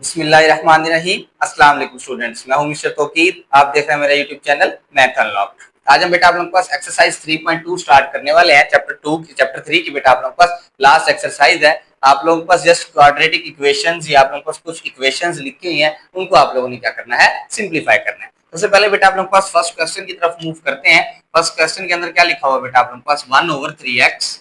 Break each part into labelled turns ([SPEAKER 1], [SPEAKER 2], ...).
[SPEAKER 1] बिस्मिल्लाहिर्रहमानिर्रहीम। अस्सलाम वालेकुम स्टूडेंट्स, मैं हूं मिस्टर तौकीर। आप देख रहे हैं मेरा यूट्यूब चैनल मैथ अनलॉक। आज हम बेटा आप लोगों के पास एक्सरसाइज 3.2 स्टार्ट करने वाले हैं। चैप्टर 3 की बेटा आप लोगों के पास लास्ट एक्सरसाइज है। आप लोगों के पास जस्ट क्वाड्रेटिक इक्वेशंस या आप लोगों के पास कुछ इक्वेशंस लिखी हुई हैं, उनको आप लोगों ने क्या करना है, सिंप्लीफाई करना है। सबसे पहले बेटा आप लोगों के पास फर्स्ट क्वेश्चन की तरफ मूव करते हैं। फर्स्ट क्वेश्चन के अंदर क्या लिखा हुआ बेटा आप लोगों के पास 1/3x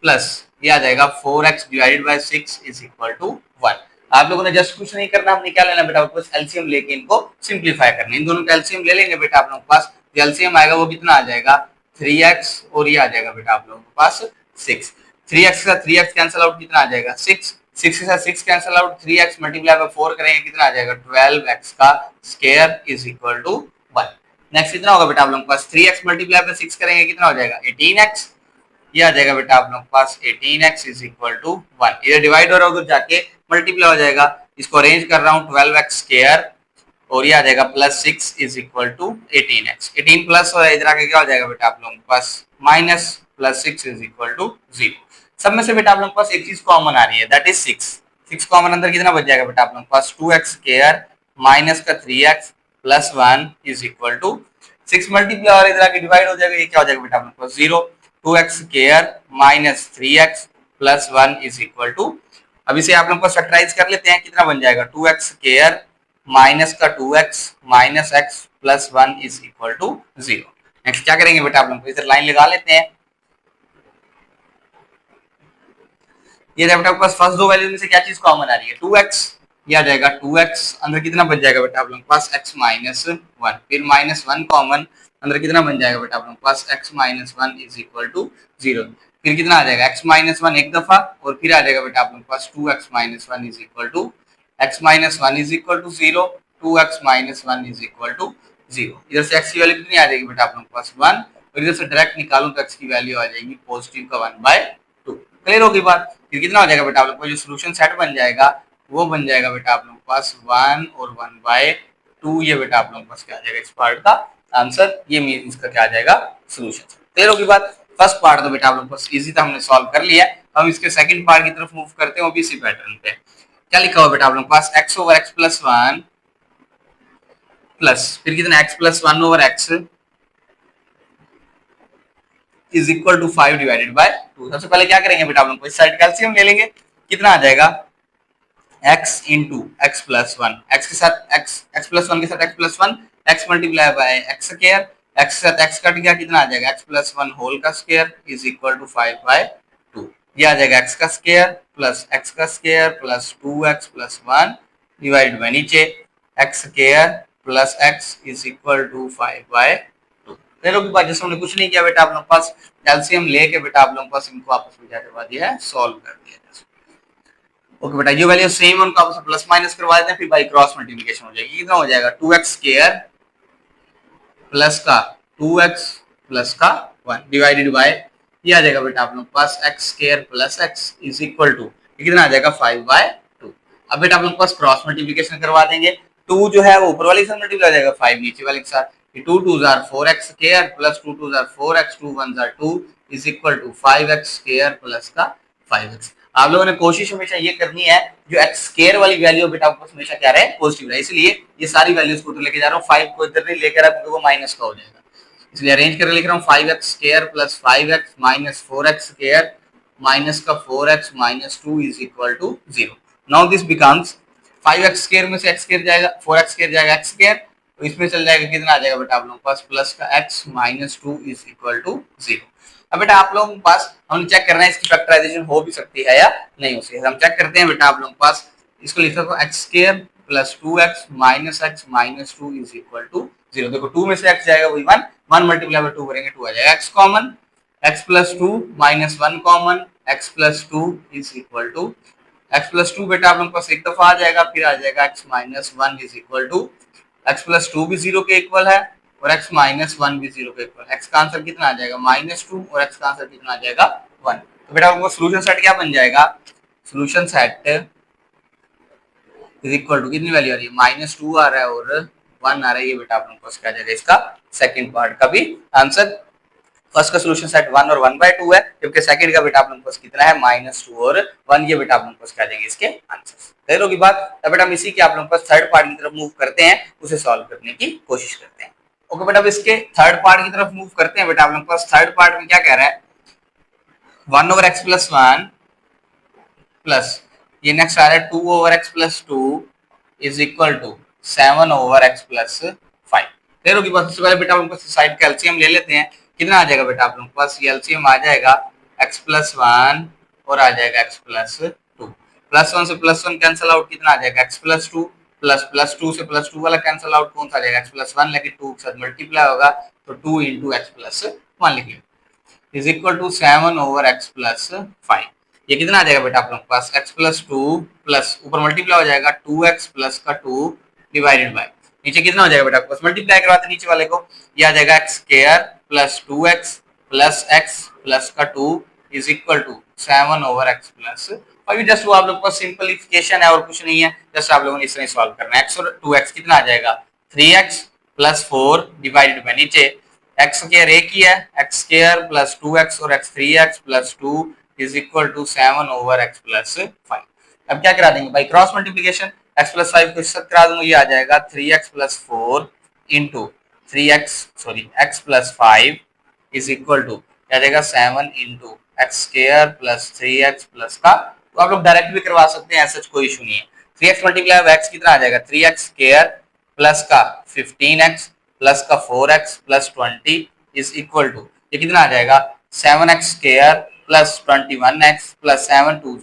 [SPEAKER 1] प्लस ये आ जाएगा 4x divided by 6 is equal to 1। आप लोगों ने जस्ट कुछ नहीं करना, हमने क्या लेना बेटा, आपको एलसीएम लेके इनको सिंप्लीफाई करना है। इन दोनों का एलसीएम ले लेंगे बेटा आप लोगों के पास। जो एलसीएम आएगा वो कितना आ जाएगा, 3x, और ये आ जाएगा बेटा आप लोगों के पास 6। 3x का 3x कैंसिल आउट, कितना आ जाएगा 6। 6 के साथ 6 cancel out, 3x multiply by 4 करेंगे, कितना आ जाएगा 12x का square is equal to 1। Next कितना होगा बेटा आप लोगों के पास, 3x मल्टीप्लाई बाय 6 करेंगे, कितना हो जाएगा 18x। ये आ जाएगा बेटा आप लोगों के पास 18x इज इक्वल टू 1। इधर डिवाइड हो रहा है, उधर जाके मल्टीप्लाई हो जाएगा। इसको अरेंज कर रहा हूँ, 12x स्क्वायर, और ये आ जाएगा plus 6 is equal to 18x। 18 plus हो रहा है, इधर आके क्या हो जाएगा बेटा आप लोगों के पास minus plus 6 is equal to 0। सब में से बेटा आप लोगों के पास एक चीज कॉमन आ रही है, दैट इज 6। 6 कॉमन अंदर कितना बच जाएगा बेटा आप लोगों के पास, 2x स्क्वायर माइनस का 3x plus 1 is equal to 6। Multiply और इधर आके डिवाइड हो जाएगा, ये क्या हो जाएगा बेटा आप लोगों के पास 0। 2x square minus 3x plus 1 is equal to, अब इसे आप लोग को फैक्टराइज कर लेते हैं, कितना बन जाएगा 2x स्क्वायर माइनस का 2x minus x plus 1 is equal to 0। Next क्या करेंगे बेटा आप लोग, इधर लाइन लगा लेते हैं। ये बेटा आपके पास फर्स्ट दो वैल्यू में से क्या चीज कॉमन आ रही है, 2x। ये आ जाएगा 2x, अंदर कितना बन जाएगा बेटा आप लोग के पास x माइनस 1, फिर माइनस 1 कॉमन, अंदर कितना बन जाएगा बेटा आप लोग के पास x minus 1 is equal to 0। फिर कितना आ जाएगा x माइनस 1 एक दफा, और फिर आ जाएगा बेटा आप लोग के पास 2x minus 1 is equal to x minus 1 is equal to 0, 2x minus 1 is equal to 0। इधर से x की वैल्यू कितनी आ जाएगी बेटा आप लोग के पास 1, और इधर से डायरेक्ट निकालूं तो x की वैल्यू आ जाएगी पॉजिटिव का 1/2। क्लियर होगी बात। फिर कितना हो जाएगा बेटा आप लोग को, जो सोल्यूशन सेट बन जाएगा वो बन जाएगा बेटा आप लोगों के पास 1 और 1/2। ये बेटा आप लोगों के पास क्या आ जाएगा, इस पार्ट का आंसर, ये मीन इसका क्या आ जाएगा सोल्यूशन। क्लियर होगी बात। फर्स्ट पार्ट तो बेटा आप लोगों के पास इजी था, हमने सॉल्व कर लिया। हम इसके सेकंड पार्ट की तरफ मूव करते हैं, वो भी इसी पैटर्न पे। क्या लिखा हुआ बेटा आप लोगों के पास, x over x plus 1 plus फिर कितना x plus 1 over x is equal to 5 divided by 2। सबसे पहले क्या करेंगे बेटा आप लोग, इस साइड कैल्सियम ले लेंगे, कितना आ जाएगा x into x plus 1, x के साथ x प्लस 1 के साथ x plus 1, x multiply bye x square, x के साथ x कट गया, कितना आ जाएगा x प्लस 1 होल का स्क्वायर इज इक्वल टू 5/2। ये आ जाएगा x का स्क्वायर प्लस x का square plus 2x plus 1 divide by नीचे x square plus x is equal to 5/2। लोग की बात, जैसे हमने कुछ नहीं किया बेटा आप लोग पास, कैल्शियम लेके बेटा आप लोगों के पास इनको आपस में क्या करवा दिया है, सॉल्व कर दिया है। ओके बेटा, जो वैल्यू सेम उनको आपस में प्लस माइनस करवा देते हैं, फिर बाई क्रॉस मल्टीप्लिकेशन हो जाएगी। कितना हो जाएगा 2x स्क्वायर प्लस का 2x प्लस का 1 डिवाइडेड बाय, ये आ जाएगा बेटा आप लोग के पास x square plus x is equal to, कितना आ जाएगा 5/2। अब बेटा आप लोग के पास क्रॉस मल्टीप्लिकेशन करवा देंगे। 2 जो है वो ऊपर वाली के साथ मल्टीप्लाई हो जाएगा, 5 नीचे वाले के साथ। 2 2s are 4x square plus 2 2s are 4x, 2 1s are 2 is equal to 5x square plus का 5x। आप लोगों ने कोशिश हमेशा ये करनी है, जो x स्क्वायर वाली वैल्यू बेटा आपको हमेशा क्या रहे, पॉजिटिव रहे। इसलिए ये सारी वैल्यूज को लेके जा रहा हूँ, 5 को इधर नहीं लेकर क्योंकि वो माइनस का हो जाएगा, इसलिए अरेंज करके लिख रहा हूँ 5x square plus 5x minus 4x square minus का 4x minus 2 is equal to 0। Now this becomes 5x square में से x स्क्वायर जाएगा, 4x स्क्वायर जाएगा x स्क्वायर, तो इसमें चल जाएगा, कितना आ जाएगा बेटा आप लोगों के पास प्लस का x minus 2 is equal to 0। अब बेटा आप लोगों के पास हम चेक करना है इसकी फैक्टराइजेशन हो भी सकती है या नहीं हो सकती है। हम चेक करते हैं बेटा आप लोगों के पास, इसको लिख सकते हो x square plus 2x minus x minus 2 is equal to 0। देखो 2 में से x जाएगा वही 1, 1 मल्टीप्लाई बाय 2 करेंगे 2 आ जाएगा, x common, x plus 2 minus 1 common, x plus 2 is equal to x plus 2 बेटा आप लोगों के पास एक दफा आ जाएगा, फिर आ जाएगा x minus 1 is equal to x plus 2 भी 0 के इक्वल है और x माइनस 1 भी 0 के इक्वल। x का आंसर कितना आ जाएगा -2 और x का आंसर कितना आ जाएगा 1। तो बेटा आपको सॉल्यूशन सेट क्या बन जाएगा, solution set is equal to, कितनी वैल्यू आ रही है -2 आ रहा है और 1 आ रहा है। ये बेटा आप लोगों को क्या आ जाएगा, इसका सेकंड पार्ट का भी आंसर फर्स्ट का सोल्यूशन सेट 1 और 1/2 है, जबकि सेकंड का बेटा आप लोगों के पास कितना है -2 और 1। ये बेटा आप लोगों के पास क्या आ जाएंगे इसके आंसर। क्लियर होगी बात। अब बेटा हम इसी के आप लोगों के पास थर्ड पार्ट की तरफ मूव करते हैं, उसे सॉल्व करने की कोशिश करते हैं। ओके बेटा, अब इसके थर्ड पार्ट की तरफ मूव करते हैं। बेटा आप लोगों के पास थर्ड पार्ट में क्या कह रहा है, 1/x+1 प्लस ये नेक्स्ट आ रहा है 2/x+2 is equal to 7/x+5। Clear होगी बात। सबसे पहले बेटा आप लोगों के साइड का एलसीएम ले लेते हैं। कितना आ जाएगा बेटा आप लोगों के पास, ये एलसीएम आ जाएगा x+1 और आ जाएगा x+2। +1 से +1 कैंसिल आउट, कितना आ जाएगा x+2 प्लस +2 से +2 वाला कैंसिल आउट, कौन सा आ जाएगा x+1, लेकिन 2 के साथ मल्टीप्लाई होगा तो 2 × x+1 लिखिए इज इक्वल टू 7/x+5। ये कितना आ जाएगा बेटा आप लोगों के पास, x+2 प्लस ऊपर मल्टीप्लाई हो जाएगा 2x प्लस का 2 डिवाइडेड बाय नीचे कितना हो जाएगा बेटा आपके पास, मल्टीप्लाई करवाते नीचे वाले को, ये आ जाएगा x² plus 2x plus x plus का 2 is equal to 7/x+5। Just वो आप लोग का सिंपलीफिकेशन है और कुछ नहीं है, जस्ट आप लोगों ने इस तरह सॉल्व करना है। x और 2x कितना आ जाएगा 3x प्लस 4 डिवाइडेड बाय नीचे x स्क्वायर एक ही है, x स्क्वायर प्लस 2x और x 3x plus 2 is equal to 7/x+5। अब क्या करा देंगे भाई, क्रॉस मल्टीप्लिकेशन, x+5 को इससे करा दूंगा, ये आ जाएगा 3x + 4 into 3x sorry x+5 is equal to क्या जाएगा 7 into x square plus 3x plus का, तो आप लोग डायरेक्ट भी करवा सकते हैं, ऐसा कोई इशू नहीं है। 3x मल्टीप्लाई बाय x कितना आ जाएगा 3x स्क्वायर प्लस का 15x प्लस का 4x plus 20 is equal to ये कितना आ जाएगा 7x square plus 21x plus 7 2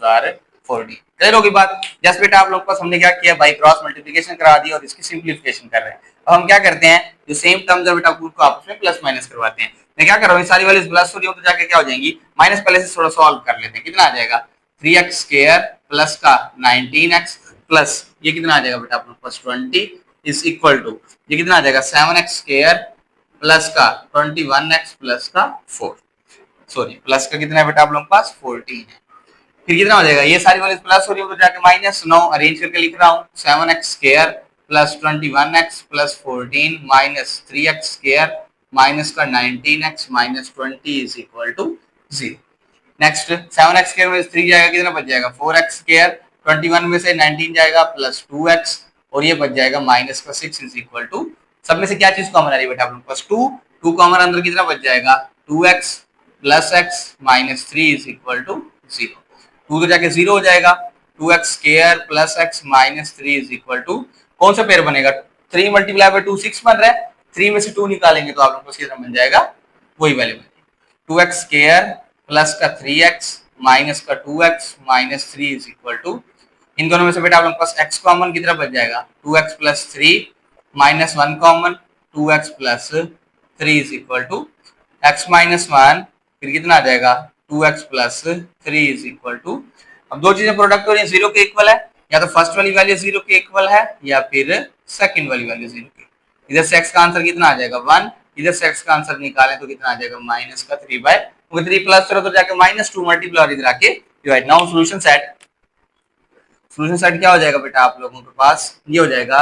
[SPEAKER 1] 40। Clear होगी बात। जस्ट बेटा आप लोग के पास हमने क्या किया भाई, क्रॉस मल्टीप्लिकेशन करा दी और इसकी सिंप्लीफिकेशन कर रहे हैं। अब हम क्या करते हैं, जो सेम टर्म्स है बेटा को आपस में प्लस माइनस करवाते हैं। मैं क्या कर रहा हूँ, सारी वैल्यूज प्लस हो रही हो तो जाके क्या हो जाएंगी माइनस, पहले से थोड़ा सॉल्व कर लेते हैं। कितना आ जाएगा 3x स्क्वायर प्लस का 19x प्लस ये कितना आ जाएगा बेटा आप लोग पास 20 इज इक्वल टू ये कितना आ जाएगा 7x स्क्वायर प्लस का 21x प्लस का 4 सॉरी प्लस का कितना है बेटा आप लोग पास 14 है। फिर कितना हो जाएगा, ये सारी वैल्यूज प्लस हो रही है तो जाके माइनस 9 अरेंज करके लिख रहा हूँ 7x square plus 21x plus 14 minus 3x square minus का 19x minus 20 is equal to 0। Next 7x square में 3 जाएगा कितना बच जाएगा 4x स्क्वायर 21 में से 19 जाएगा प्लस 2x और ये बच जाएगा माइनस का 6 इज इक्वल टू, सब में से क्या चीज कॉमन आ रही है बेटा आप लोग के पास 2 कॉमन, अंदर कितना बच जाएगा 2x plus x minus 3 is equal to 0। 2 तो जाके 0 हो जाएगा, 2x square plus x minus 3 is equal to कौन सा पेयर बनेगा 3 मल्टीप्लाई बाय 2 6 बन रहा है, 3 में से 2 निकालेंगे तो आप लोग को कितना बन जाएगा वही वैल्यू बनेगी 2x स्क्वायर प्लस का 3x माइनस का 2x minus 3 is equal to, इन दोनों में से बेटा आप लोग के पास x कॉमन कितना बच जाएगा 2x plus 3 minus 1 common 2x plus 3 is equal to x minus 1 फिर कितना आ जाएगा 2x plus 3 is equal to, अब दो चीजें प्रोडक्ट हो रही है 0 के इक्वल है, या तो फर्स्ट वाली वैल्यू 0 के इक्वल है या फिर सेकंड वाली वैल्यू 0 के। इधर से x का आंसर कितना आ जाएगा 1, इधर से x का आंसर निकालें तो कितना आ जाएगा माइनस का 3 प्लस करो तो जाके -2 मल्टीप्लाई और इधर आके डिवाइड। नाउ सॉल्यूशन सेट क्या हो जाएगा बेटा आप लोगों के पास, ये हो जाएगा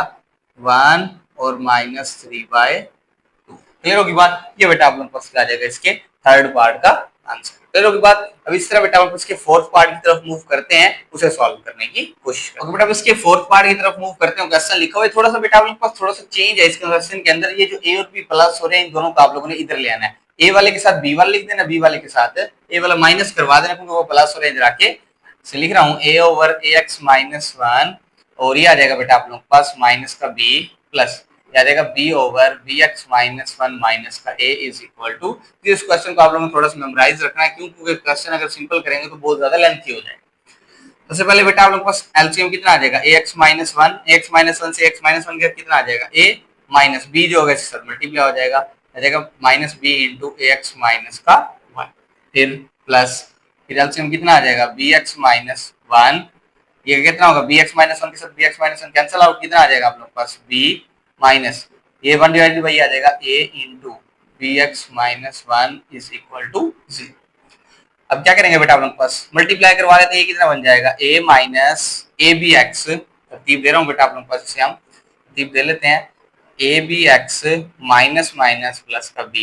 [SPEAKER 1] 1 और -3/2। क्लियर होगी बात। ये बेटा आप लोगों के पास क्या आ जाएगा इसके थर्ड पार्ट का आंसर। क्लियर होगी बात। अब इस तरह बेटा आप इसके फोर्थ पार्ट की तरफ मूव करते हैं, उसे सॉल्व करने की कोशिश करते हैं। बेटा इसके फोर्थ पार्ट की तरफ मूव करते हैं, क्वेश्चन लिखा हुआ है थोड़ा सा बेटा आप लोगों के पास थोड़ा सा चेंज है इसके क्वेश्चन के अंदर, ये जो a और b प्लस हो रहे हैं इन दोनों को आप लोगों ने इधर ले आना है, a वाले के साथ b वाला लिख देना, b वाले के साथ a वाला माइनस करवा देना क्योंकि वो प्लस हो रहे हैं, इधर आके से लिख रहा हूँ a ओवर ax माइनस 1 और ये आ जाएगा बेटा आप लोगों के पास माइनस का b प्लस आ जाएगा b over bx minus 1 minus का a इज इक्वल टू। इस क्वेश्चन को आप लोगों को थोड़ा सा मेमोराइज रखना है क्योंकि क्वेश्चन अगर सिंपल करेंगे तो बहुत ज्यादा लेंथी हो जाएगा। सबसे पहले बेटा आप लोगों के पास एलसीएम कितना आ जाएगा ax माइनस 1 से x माइनस 1 कितना आ जाएगा a माइनस b जो होगा इसके साथ मल्टीप्लाई हो जाएगा, आ जाएगा minus b into ax minus का 1 फिर प्लस फिर एलसीएम कितना आ जाएगा bx माइनस 1, ये कितना होगा bx माइनस 1 के साथ bx माइनस 1 कैंसिल आउट, कितना आ जाएगा आप लोग के पास b माइनस ये 1 डिवाइडेड बाई आ जाएगा a into bx minus 1 is equal to 0। अब क्या करेंगे बेटा आप लोग के पास मल्टीप्लाई करवा लेते हैं, ये कितना बन जाएगा a minus A B x, तरतीब दे रहा हूँ बेटा आप लोग के पास, इसे हम तरतीब दे लेते हैं a b x minus minus plus का b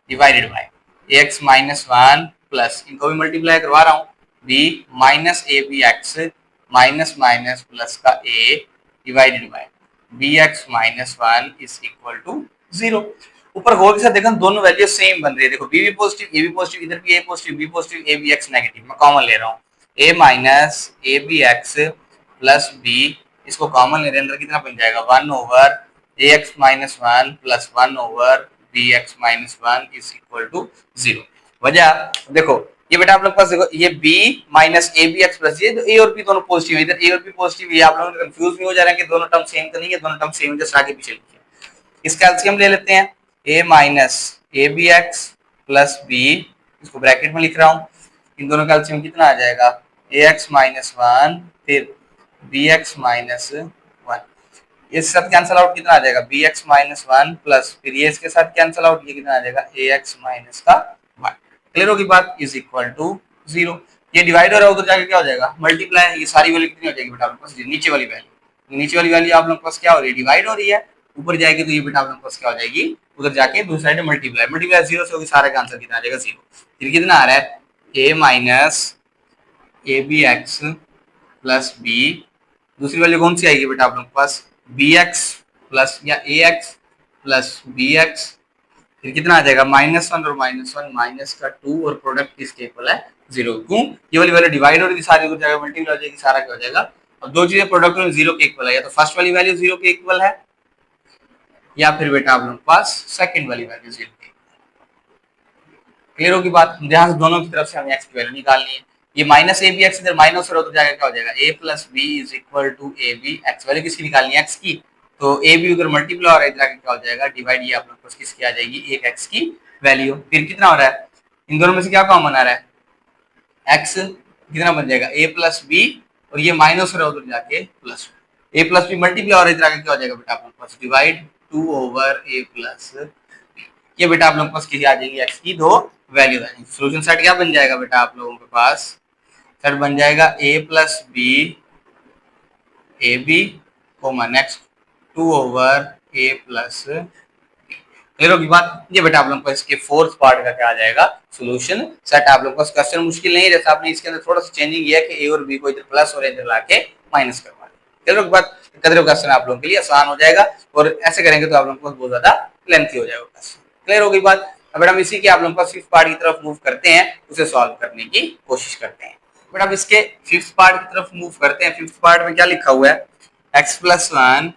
[SPEAKER 1] divided by X minus one plus, इनको भी मल्टीप्लाई करवा रहा हूँ, B minus A B x minus minus plus का A divided by B x minus one is equal to 0। ऊपर गौर के साथ देखो दोनों वैल्यू सेम बन रही है, देखो बी भी पॉजिटिव ए भी पॉजिटिव, इधर भी A positive B positive A B X negative, मैं कॉमन ले रहा हूँ A minus A B x plus B, इसको कॉमन ले रहे अंदर कितना बन जाएगा 1 over A x minus one plus 1 over B x minus one is equal to 0। वजह देखो ये बेटा आप लोग पास देखो ये b minus A B x plus, ये a और b दोनों पॉजिटिव है, इधर a और b पॉजिटिव, ये आप लोगों को कंफ्यूज नहीं हो जा रहा है कि दोनों टर्म सेम तो नहीं है, दोनों टर्म सेम है, जस्ट आगे पीछे लिखिए। इसका एलसीएम ले लेते हैं, a minus A B x plus b, इसको ब्रैकेट में लिख रहा हूँ, इन दोनों का एलसीएम कितना आ जाएगा ए एक्स माइनस वन फिर बी एक्स माइनस वन, इसके साथ कैंसिल आउट कितना आ जाएगा b x minus one plus फिर ये इसके साथ कैंसिल आउट, ये कितना आ जाएगा ए एक्स माइनस का वन। क्लियर होगी बात, इज इक्वल टू 0। ये डिवाइड हो रहा है उधर जाके क्या हो जाएगा मल्टीप्लाई, ये सारी वैल्यू कितनी हो जाएगी बेटा आपके पास नीचे वाली वैल्यू, नीचे वाली वैल्यू आप लोग के पास क्या हो रही है डिवाइड हो रही है, ऊपर जाएगी तो ये बेटा आप लोग के पास क्या हो जाएगी उधर जाके दूसरी साइड में मल्टीप्लाई, मल्टीप्लाई 0 से होगी, सारे का आंसर कितना आ जाएगा 0। फिर कितना आ रहा है A minus A B x plus B, दूसरी वैल्यू कौन सी आएगी बेटा आप लोग के पास बी एक्स प्लस या ए एक्स प्लस बी एक्स, फिर कितना आ जाएगा माइनस वन और माइनस वन माइनस का 2 और प्रोडक्ट इसके इक्वल है 0। क्यों ये वाली वैल्यू डिवाइड हो रही थी सारी हो जाएगा मल्टीप्लाई हो जाएगी, सारा क्या हो जाएगा, अब दो चीजें प्रोडक्ट में 0 के इक्वल है, या तो फर्स्ट वाली वैल्यू 0 के इक्वल है या फिर बेटा आप लोगों के पास सेकंड वाली वैल्यू 0 के। क्लियर होगी बात, ध्यान से दोनों की तरफ से हमें एक्स की वैल्यू निकालनी है, ये माइनस ए बी एक्स इधर माइनस हो तो जाएगा क्या हो जाएगा A plus B is equal to A B X, value किसकी निकालनी है एक्स की, तो ए बी उधर मल्टीप्लाई हो रहा है इधर क्या हो जाएगा डिवाइड, ये आप लोग को किसकी आ जाएगी एक एक्स की वैल्यू। फिर कितना हो रहा है इन दोनों में से क्या कॉमन आ रहा है एक्स, कितना बन जाएगा ए प्लस बी और ये माइनस हो रहा है उधर जाके प्लस, ए प्लस बी मल्टीप्लाई हो रहा है इधर क्या हो जाएगा बेटा आप लोग पास डिवाइड 2 ओवर ए प्लस, ये बेटा आप लोग पास किसी आ जाएगी एक्स की दो वैल्यू आ जाएगी। सोल्यूशन सेट क्या बन जाएगा बेटा आप लोगों के पास, सेट बन जाएगा A plus B A B comma next 2 over A plus, clear की बात। ये बेटा आप लोगों को इसके फोर्थ पार्ट का क्या आ जाएगा सॉल्यूशन सेट। आप लोगों को क्वेश्चन मुश्किल नहीं है, जैसे आपने इसके अंदर थोड़ा सा चेंजिंग किया कि ए और बी को इधर प्लस और इधर लाके माइनस करवा दिया। क्लियर की बात, कदर क्वेश्चन आप लोगों के लिए आसान हो जाएगा और ऐसे करेंगे तो आप लोगों को बहुत ज्यादा लेंथी हो जाएगा क्वेश्चन। क्लियर हो गई बात। अब बेटा हम इसी के आप लोगों को फिफ्थ पार्ट की तरफ मूव करते हैं, उसे सॉल्व करने की कोशिश करते हैं। बेटा अब इसके फिफ्थ पार्ट की तरफ मूव करते हैं। फिफ्थ पार्ट में क्या लिखा हुआ है x plus one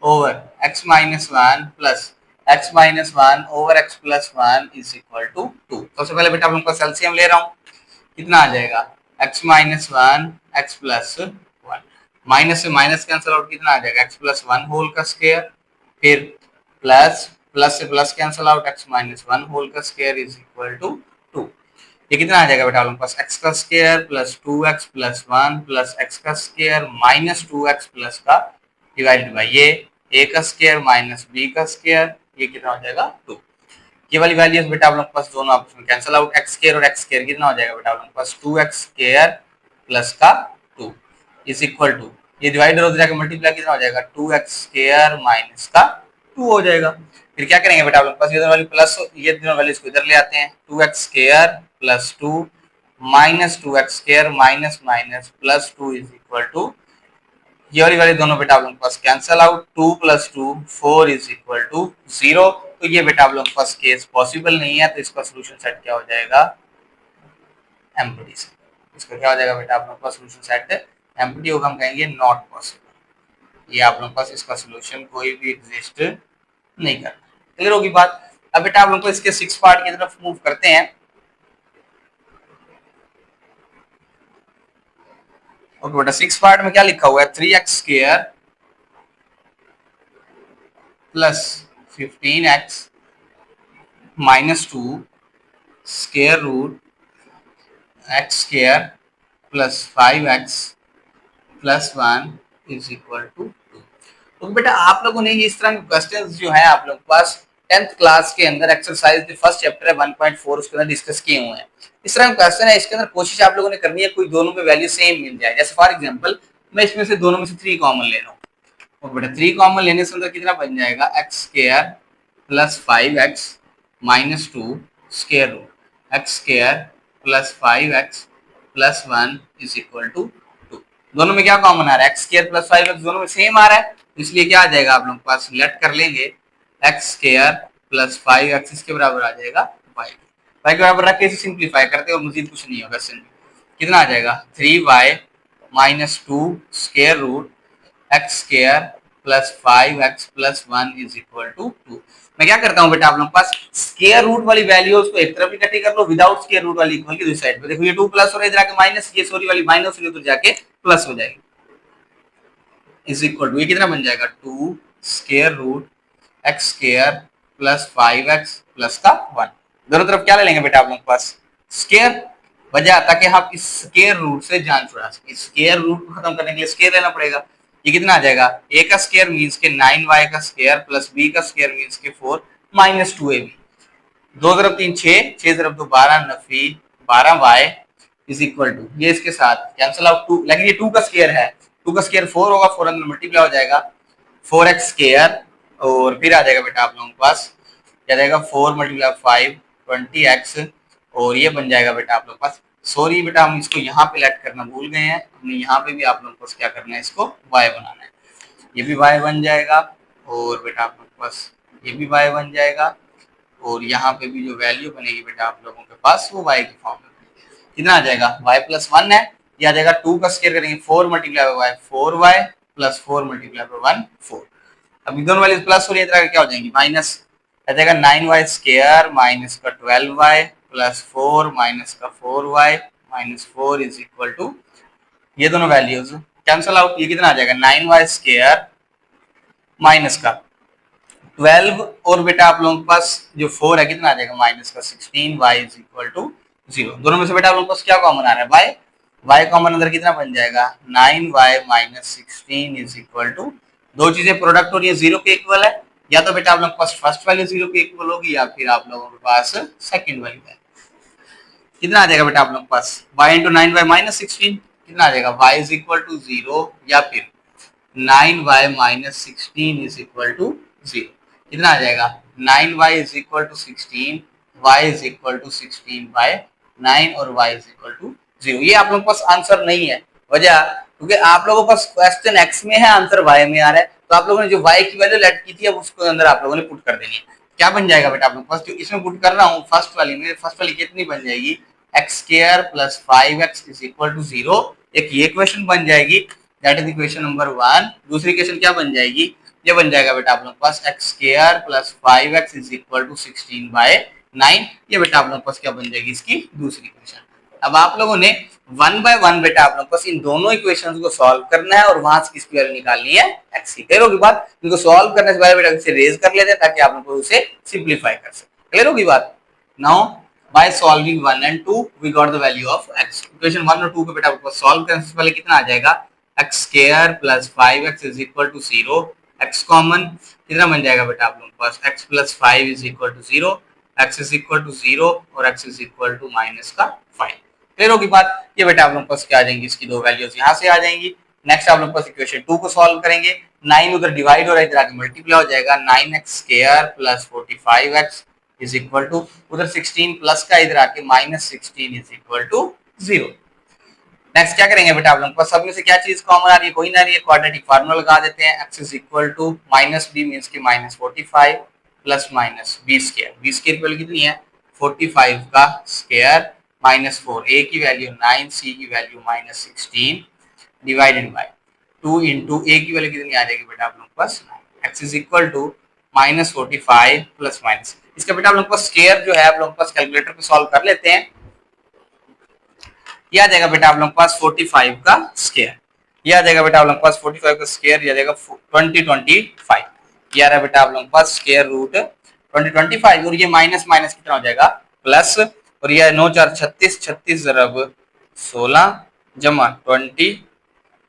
[SPEAKER 1] over x minus one plus x minus one over x plus one is equal to 2। सबसे पहले बेटा हम लोग का एलसीएम ले रहा हूँ, कितना आ जाएगा x minus one x plus one, minus से माइनस कैंसिल आउट कितना आ जाएगा x प्लस वन होल का स्क्वायर, फिर प्लस प्लस से plus cancel out x minus one whole का स्क्वायर इज इक्वल टू 2। ये कितना आ जाएगा बेटा हम लोग पास x का square plus 2x plus one plus x का स्क्वायर माइनस 2x प्लस का डिवाइडेड बाई ये a का स्क्वायर माइनस b का स्क्वायर, ये कितना हो जाएगा 2। ये वाली वैल्यूज बेटा आप लोग के पास दोनों आपस में कैंसिल आउट, x स्क्वायर और x स्क्वायर कितना हो जाएगा बेटा आप लोग के पास 2x स्क्वायर प्लस का 2 इज इक्वल टू, ये डिवाइडर हो जाएगा मल्टीप्लाई कितना हो जाएगा 2x स्क्वायर माइनस का 2 हो जाएगा। फिर क्या करेंगे बेटा आप लोग के पास ये दोनों वैल्यू प्लस, ये दोनों वैल्यूज को इधर ले आते हैं 2x square plus 2 minus 2x square minus minus plus 2 is equal to, ये वाली वैल्यू दोनों बेटा आप लोगों के पास cancel out, 2 plus 2 4 is equal to 0। तो ये बेटा आप लोगों के पास केस पॉसिबल नहीं है, तो इसका सॉल्यूशन सेट क्या हो जाएगा एम्प्टी। इसका क्या हो जाएगा बेटा आप लोगों के पास सॉल्यूशन सेट एम्प्टी होगा, हम कहेंगे नॉट पॉसिबल, ये आप लोगों के पास इसका सॉल्यूशन कोई भी एग्जिस्ट नहीं करता। क्लियर होगी बात। अब बेटा आप लोगों को इसके 6 पार्ट की तरफ मूव करते हैं। ओके बेटा 6 पार्ट में क्या लिखा हुआ है 3x स्क्वायर plus 15x minus 2 square root x square plus 5x plus 1 is equal to 2। तो बेटा आप लोगों ने इस तरह के क्वेश्चंस जो है आप लोगों के पास 10th क्लास के अंदर एक्सरसाइज फर्स्ट चैप्टर है 1.4 उसके अंदर डिस्कस किए हुए हैं। इस तरह का क्वेश्चन है, इसके अंदर कोशिश आप लोगों ने करनी है कोई दोनों में वैल्यू सेम मिल जाए। जैसे फॉर एग्जांपल मैं इसमें से दोनों में से 3 कॉमन ले रहा हूँ, और बेटा 3 कॉमन लेने से अंदर कितना बन जाएगा x square plus 5x minus 2 square root x square plus 5x plus 1 is equal to 2। दोनों में क्या कॉमन आ रहा है? एक्स स्क्वायर प्लस 5x दोनों में सेम आ रहा है, इसलिए क्या आ जाएगा आप लोगों के पास, लेट कर लेंगे एक्स स्क्वायर प्लस 5x इसके बराबर आ जाएगा y के बराबर रख के इसे सिंप्लीफाई करते हैं और मजीद कुछ नहीं होगा। कितना आ जाएगा 3y minus 2 square root x square plus 5x plus 1 is equal to 2। मैं क्या करता हूँ बेटा आप लोगों के पास स्क्वायर रूट वाली वैल्यूज को एक तरफ इकट्ठी कर लो, विदाउट स्क्वायर रूट वाली इक्वल की दूसरी साइड पे। देखो ये 2 प्लस हो रहा है, इधर आके माइनस, ये सॉरी वाली माइनस हो रही है, उधर जाके प्लस हो जाएगी, इज इक्वल टू ये कितना बन जाएगा 2 square root x square plus 5x plus का 1। दोनों तरफ क्या ले लेंगे बेटा आप लोगों के पास स्क्वायर, वजह ताकि हम इस स्क्वायर रूट से जान छुड़ा सके। स्क्वायर रूट को खत्म करने के लिए स्क्वायर लेना पड़ेगा। ये कितना आ जाएगा, a का स्क्वायर मींस के 9y का स्क्वायर प्लस b का स्क्वायर मींस के 4 माइनस 2ab। 2 तरफ 3 6, 6 तरफ 2 12 Nafi 12y is equal to, ये इसके साथ कैंसिल आउट 2, लेकिन ये 2 का स्क्वायर है, 2 का स्क्वायर 4 होगा, 4 अंदर मल्टीप्लाई हो जाएगा 4x स्क्वायर, और फिर आ जाएगा बेटा आप लोगों के पास क्या जाएगा 4 मल्टीप्लाई 5 20x, और ये बन जाएगा बेटा आप लोगों के पास, सॉरी बेटा हम इसको यहाँ पे लेट करना भूल गए हैं, हमने यहाँ पे भी आप लोगों को क्या करना है, इसको y बनाना है। ये भी y बन जाएगा, और बेटा आप लोगों के पास ये भी y बन जाएगा, और यहाँ पे भी जो वैल्यू बनेगी बेटा आप लोगों के पास वो y की फॉर्म में बनेगी। कितना आ जाएगा y प्लस 1 है, ये आ जाएगा 2 का स्क्वायर करेंगे 4 multiply bye 4y plus 4 multiply bye 1 4। अब दोनों वैल्यूज प्लस हो रही है, तरह क्या हो जाएंगी माइनस, आ जाएगा 9y स्क्वायर माइनस का 12y प्लस 4 माइनस का 4y minus 4 is equal to, ये दोनों वैल्यूज कैंसिल आउट, ये कितना आ जाएगा 9y स्क्वायर माइनस का 12, और बेटा आप लोगों के पास जो 4 है कितना आ जाएगा माइनस का 16y इज इक्वल टू 0। दोनों में से बेटा आप लोगों के पास क्या कॉमन आ रहा है y कॉमन अंदर कितना बन जाएगा 9y minus 16 is equal to, दो चीजें प्रोडक्ट हो रही है 0 के इक्वल है, या तो बेटा आप लोगों के पास फर्स्ट वैल्यू 0 के इक्वल होगी या फिर आप लोगों के पास सेकंड वैल्यू है। कितना आ जाएगा बेटा आप लोगों के पास y इंटू 9y माइनस 16, कितना आ जाएगा y इज इक्वल टू 0 या फिर 9y minus 16 is equal to 0। कितना आ जाएगा 9y is equal to 16, y is equal to 16 by 9 और y इज इक्वल टू 0। ये आप लोगों के पास आंसर नहीं है, वजह क्योंकि आप लोगों के पास क्वेश्चन x में है, आंसर y में आ रहा है, तो आप लोगों ने जो y की वैल्यू लेट की थी अब उसको अंदर आप लोगों ने पुट कर देनी है। क्या बन जाएगा बेटा आप लोगों के पास, जो इसमें पुट कर रहा हूँ फर्स्ट वाली में, फर्स्ट वाली कितनी बन जाएगी x square plus 5x is equal to 0, एक ये इक्वेशन बन जाएगी, दैट इज इक्वेशन नंबर 1। दूसरी इक्वेशन क्या बन जाएगी, ये बन जाएगा बेटा आप लोगों के पास X square plus 5x is equal to 16 by 9, ये बेटा आप लोगों के पास क्या बन जाएगी इसकी दूसरी इक्वेशन। अब आप लोगों ने 1 बाय 1 बेटा आप लोगों के पास इन दोनों इक्वेशंस को सॉल्व करना है और वहां से किसकी वैल्यू निकालनी है एक्स की। क्लियर होगी बात, इनको सॉल्व करने से पहले बेटा इसे रेज कर लेते हैं ताकि आप लोग उसे सिंप्लीफाई कर सके। क्लियर होगी बात। Now by solving 1 and 2 we got the value of x। Equation 1 और 2 को बेटा आपको सॉल्व करने से पहले कितना आ जाएगा x square plus 5x is equal to 0, x common कितना बन जाएगा बेटा आप लोगों के पास x plus 5 is equal to 0, x is equal to 0 और x is equal to minus का 5। क्लियर होगी बात। ये बेटा आप लोगों के पास क्या आ जाएंगी, इसकी दो वैल्यूज यहाँ से आ जाएंगी। नेक्स्ट आप लोगों के पास इक्वेशन 2 को सॉल्व करेंगे, 9 उधर डिवाइड हो रहा है, इधर आके मल्टीप्लाई हो जाएगा, 9x square plus 45x is equal to, उधर 16 प्लस का इधर आके minus 16 is equal to 0। Next क्या करेंगे बेटा आप लोगों को, सब में से क्या चीज कॉमन आ रही है, कोई ना आ रही है, क्वाड्रेटिक फार्मूला लगा देते हैं, x is equal to minus B means की minus 45 plus minus B square, B square की वैल्यू कितनी है 45 का स्क्वायर माइनस 4, a की वैल्यू 9, c की value minus 16 divided by 2 into a की वैल्यू कितनी आ जाएगी बेटा आप लोगों के पास, x is equal to minus 45 plus minus, इसका बेटा आप लोगों के पास स्क्वायर जो है आप लोगों के पास कैलकुलेटर पे सॉल्व कर लेते हैं। ये आ जाएगा बेटा आप लोगों के पास 45 का स्क्वायर, ये आ जाएगा बेटा आप लोगों के पास 45 का स्क्वायर, ये आ जाएगा 2025, ये आ रहा है बेटा आप लोगों के पास स्क्वायर रूट 2025, और ये माइनस माइनस कितना हो जाएगा प्लस, और ये 9 4 36, 36 ज़रब 16 जमा 20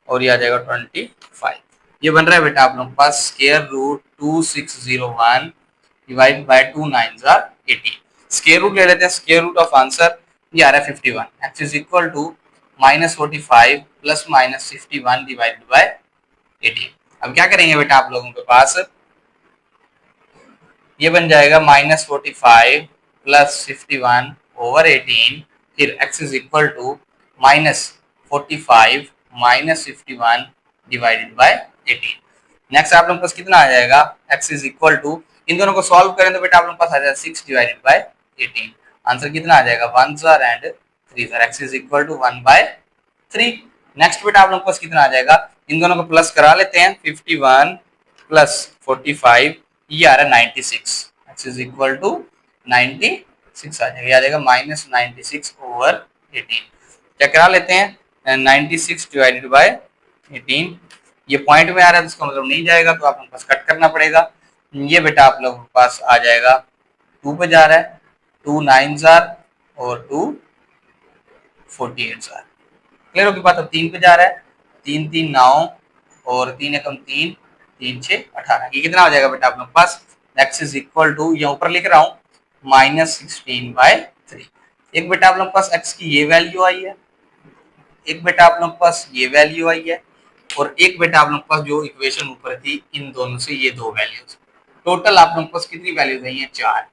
[SPEAKER 1] और ये आ जाएगा 25, ये बन रहा है बेटा आप लोगों के पास स्क्वायर रूट 2601 डिवाइड बाय 2 9 ज़ा 18। स्क्वायर रूट ले लेते हैं, स्क्वायर रूट ऑफ आंसर ये आ रहा है 51, x is equal to minus 45 plus minus 51 divided by 18। अब क्या करेंगे बेटा आप लोगों के पास, ये बन जाएगा माइनस 45 प्लस 51 ओवर 18, फिर x is equal to minus 45 minus 51 divided by 18। Next आप लोगों के पास कितना आ जाएगा, x इज इक्वल टू, इन दोनों को सॉल्व करें तो बेटा आप लोगों के पास आ जाएगा 6 डिवाइडेड बाय 18। आंसर कितना आ जाएगा 1 जार एंड 3 जार, x is equal to 1/3। Next बेटा आप लोगों के पास कितना आ जाएगा, इन दोनों को प्लस करा लेते हैं, 51 प्लस 45, ये आ रहा है 96, x इज इक्वल टू 96 आ जाएगा, ये आ जाएगा माइनस 96 ओवर 18। क्या करा लेते हैं, 96 डिवाइडेड बाय 18, ये पॉइंट में आ रहा है तो इसका मतलब नहीं जाएगा, तो आप लोगों को कट करना पड़ेगा। ये बेटा आप लोगों के पास आ जाएगा 2 पे जा रहा है, 2 9 जार और 2 48 जार। क्लियर होगी बात। अब 3 पे जा रहा है, 3 3 9 और 3 एकम 3, 3 6 18, ये कितना हो जाएगा बेटा आप लोग के पास, x इज इक्वल टू, ये ऊपर लिख रहा हूँ -16/3। एक बेटा आप लोग के पास x की ये वैल्यू आई है, एक बेटा आप लोग के पास ये वैल्यू आई है, और एक बेटा आप लोग के पास जो इक्वेशन ऊपर थी इन दोनों से ये दो वैल्यूज, टोटल आप लोग के पास कितनी वैल्यूज आई है 4।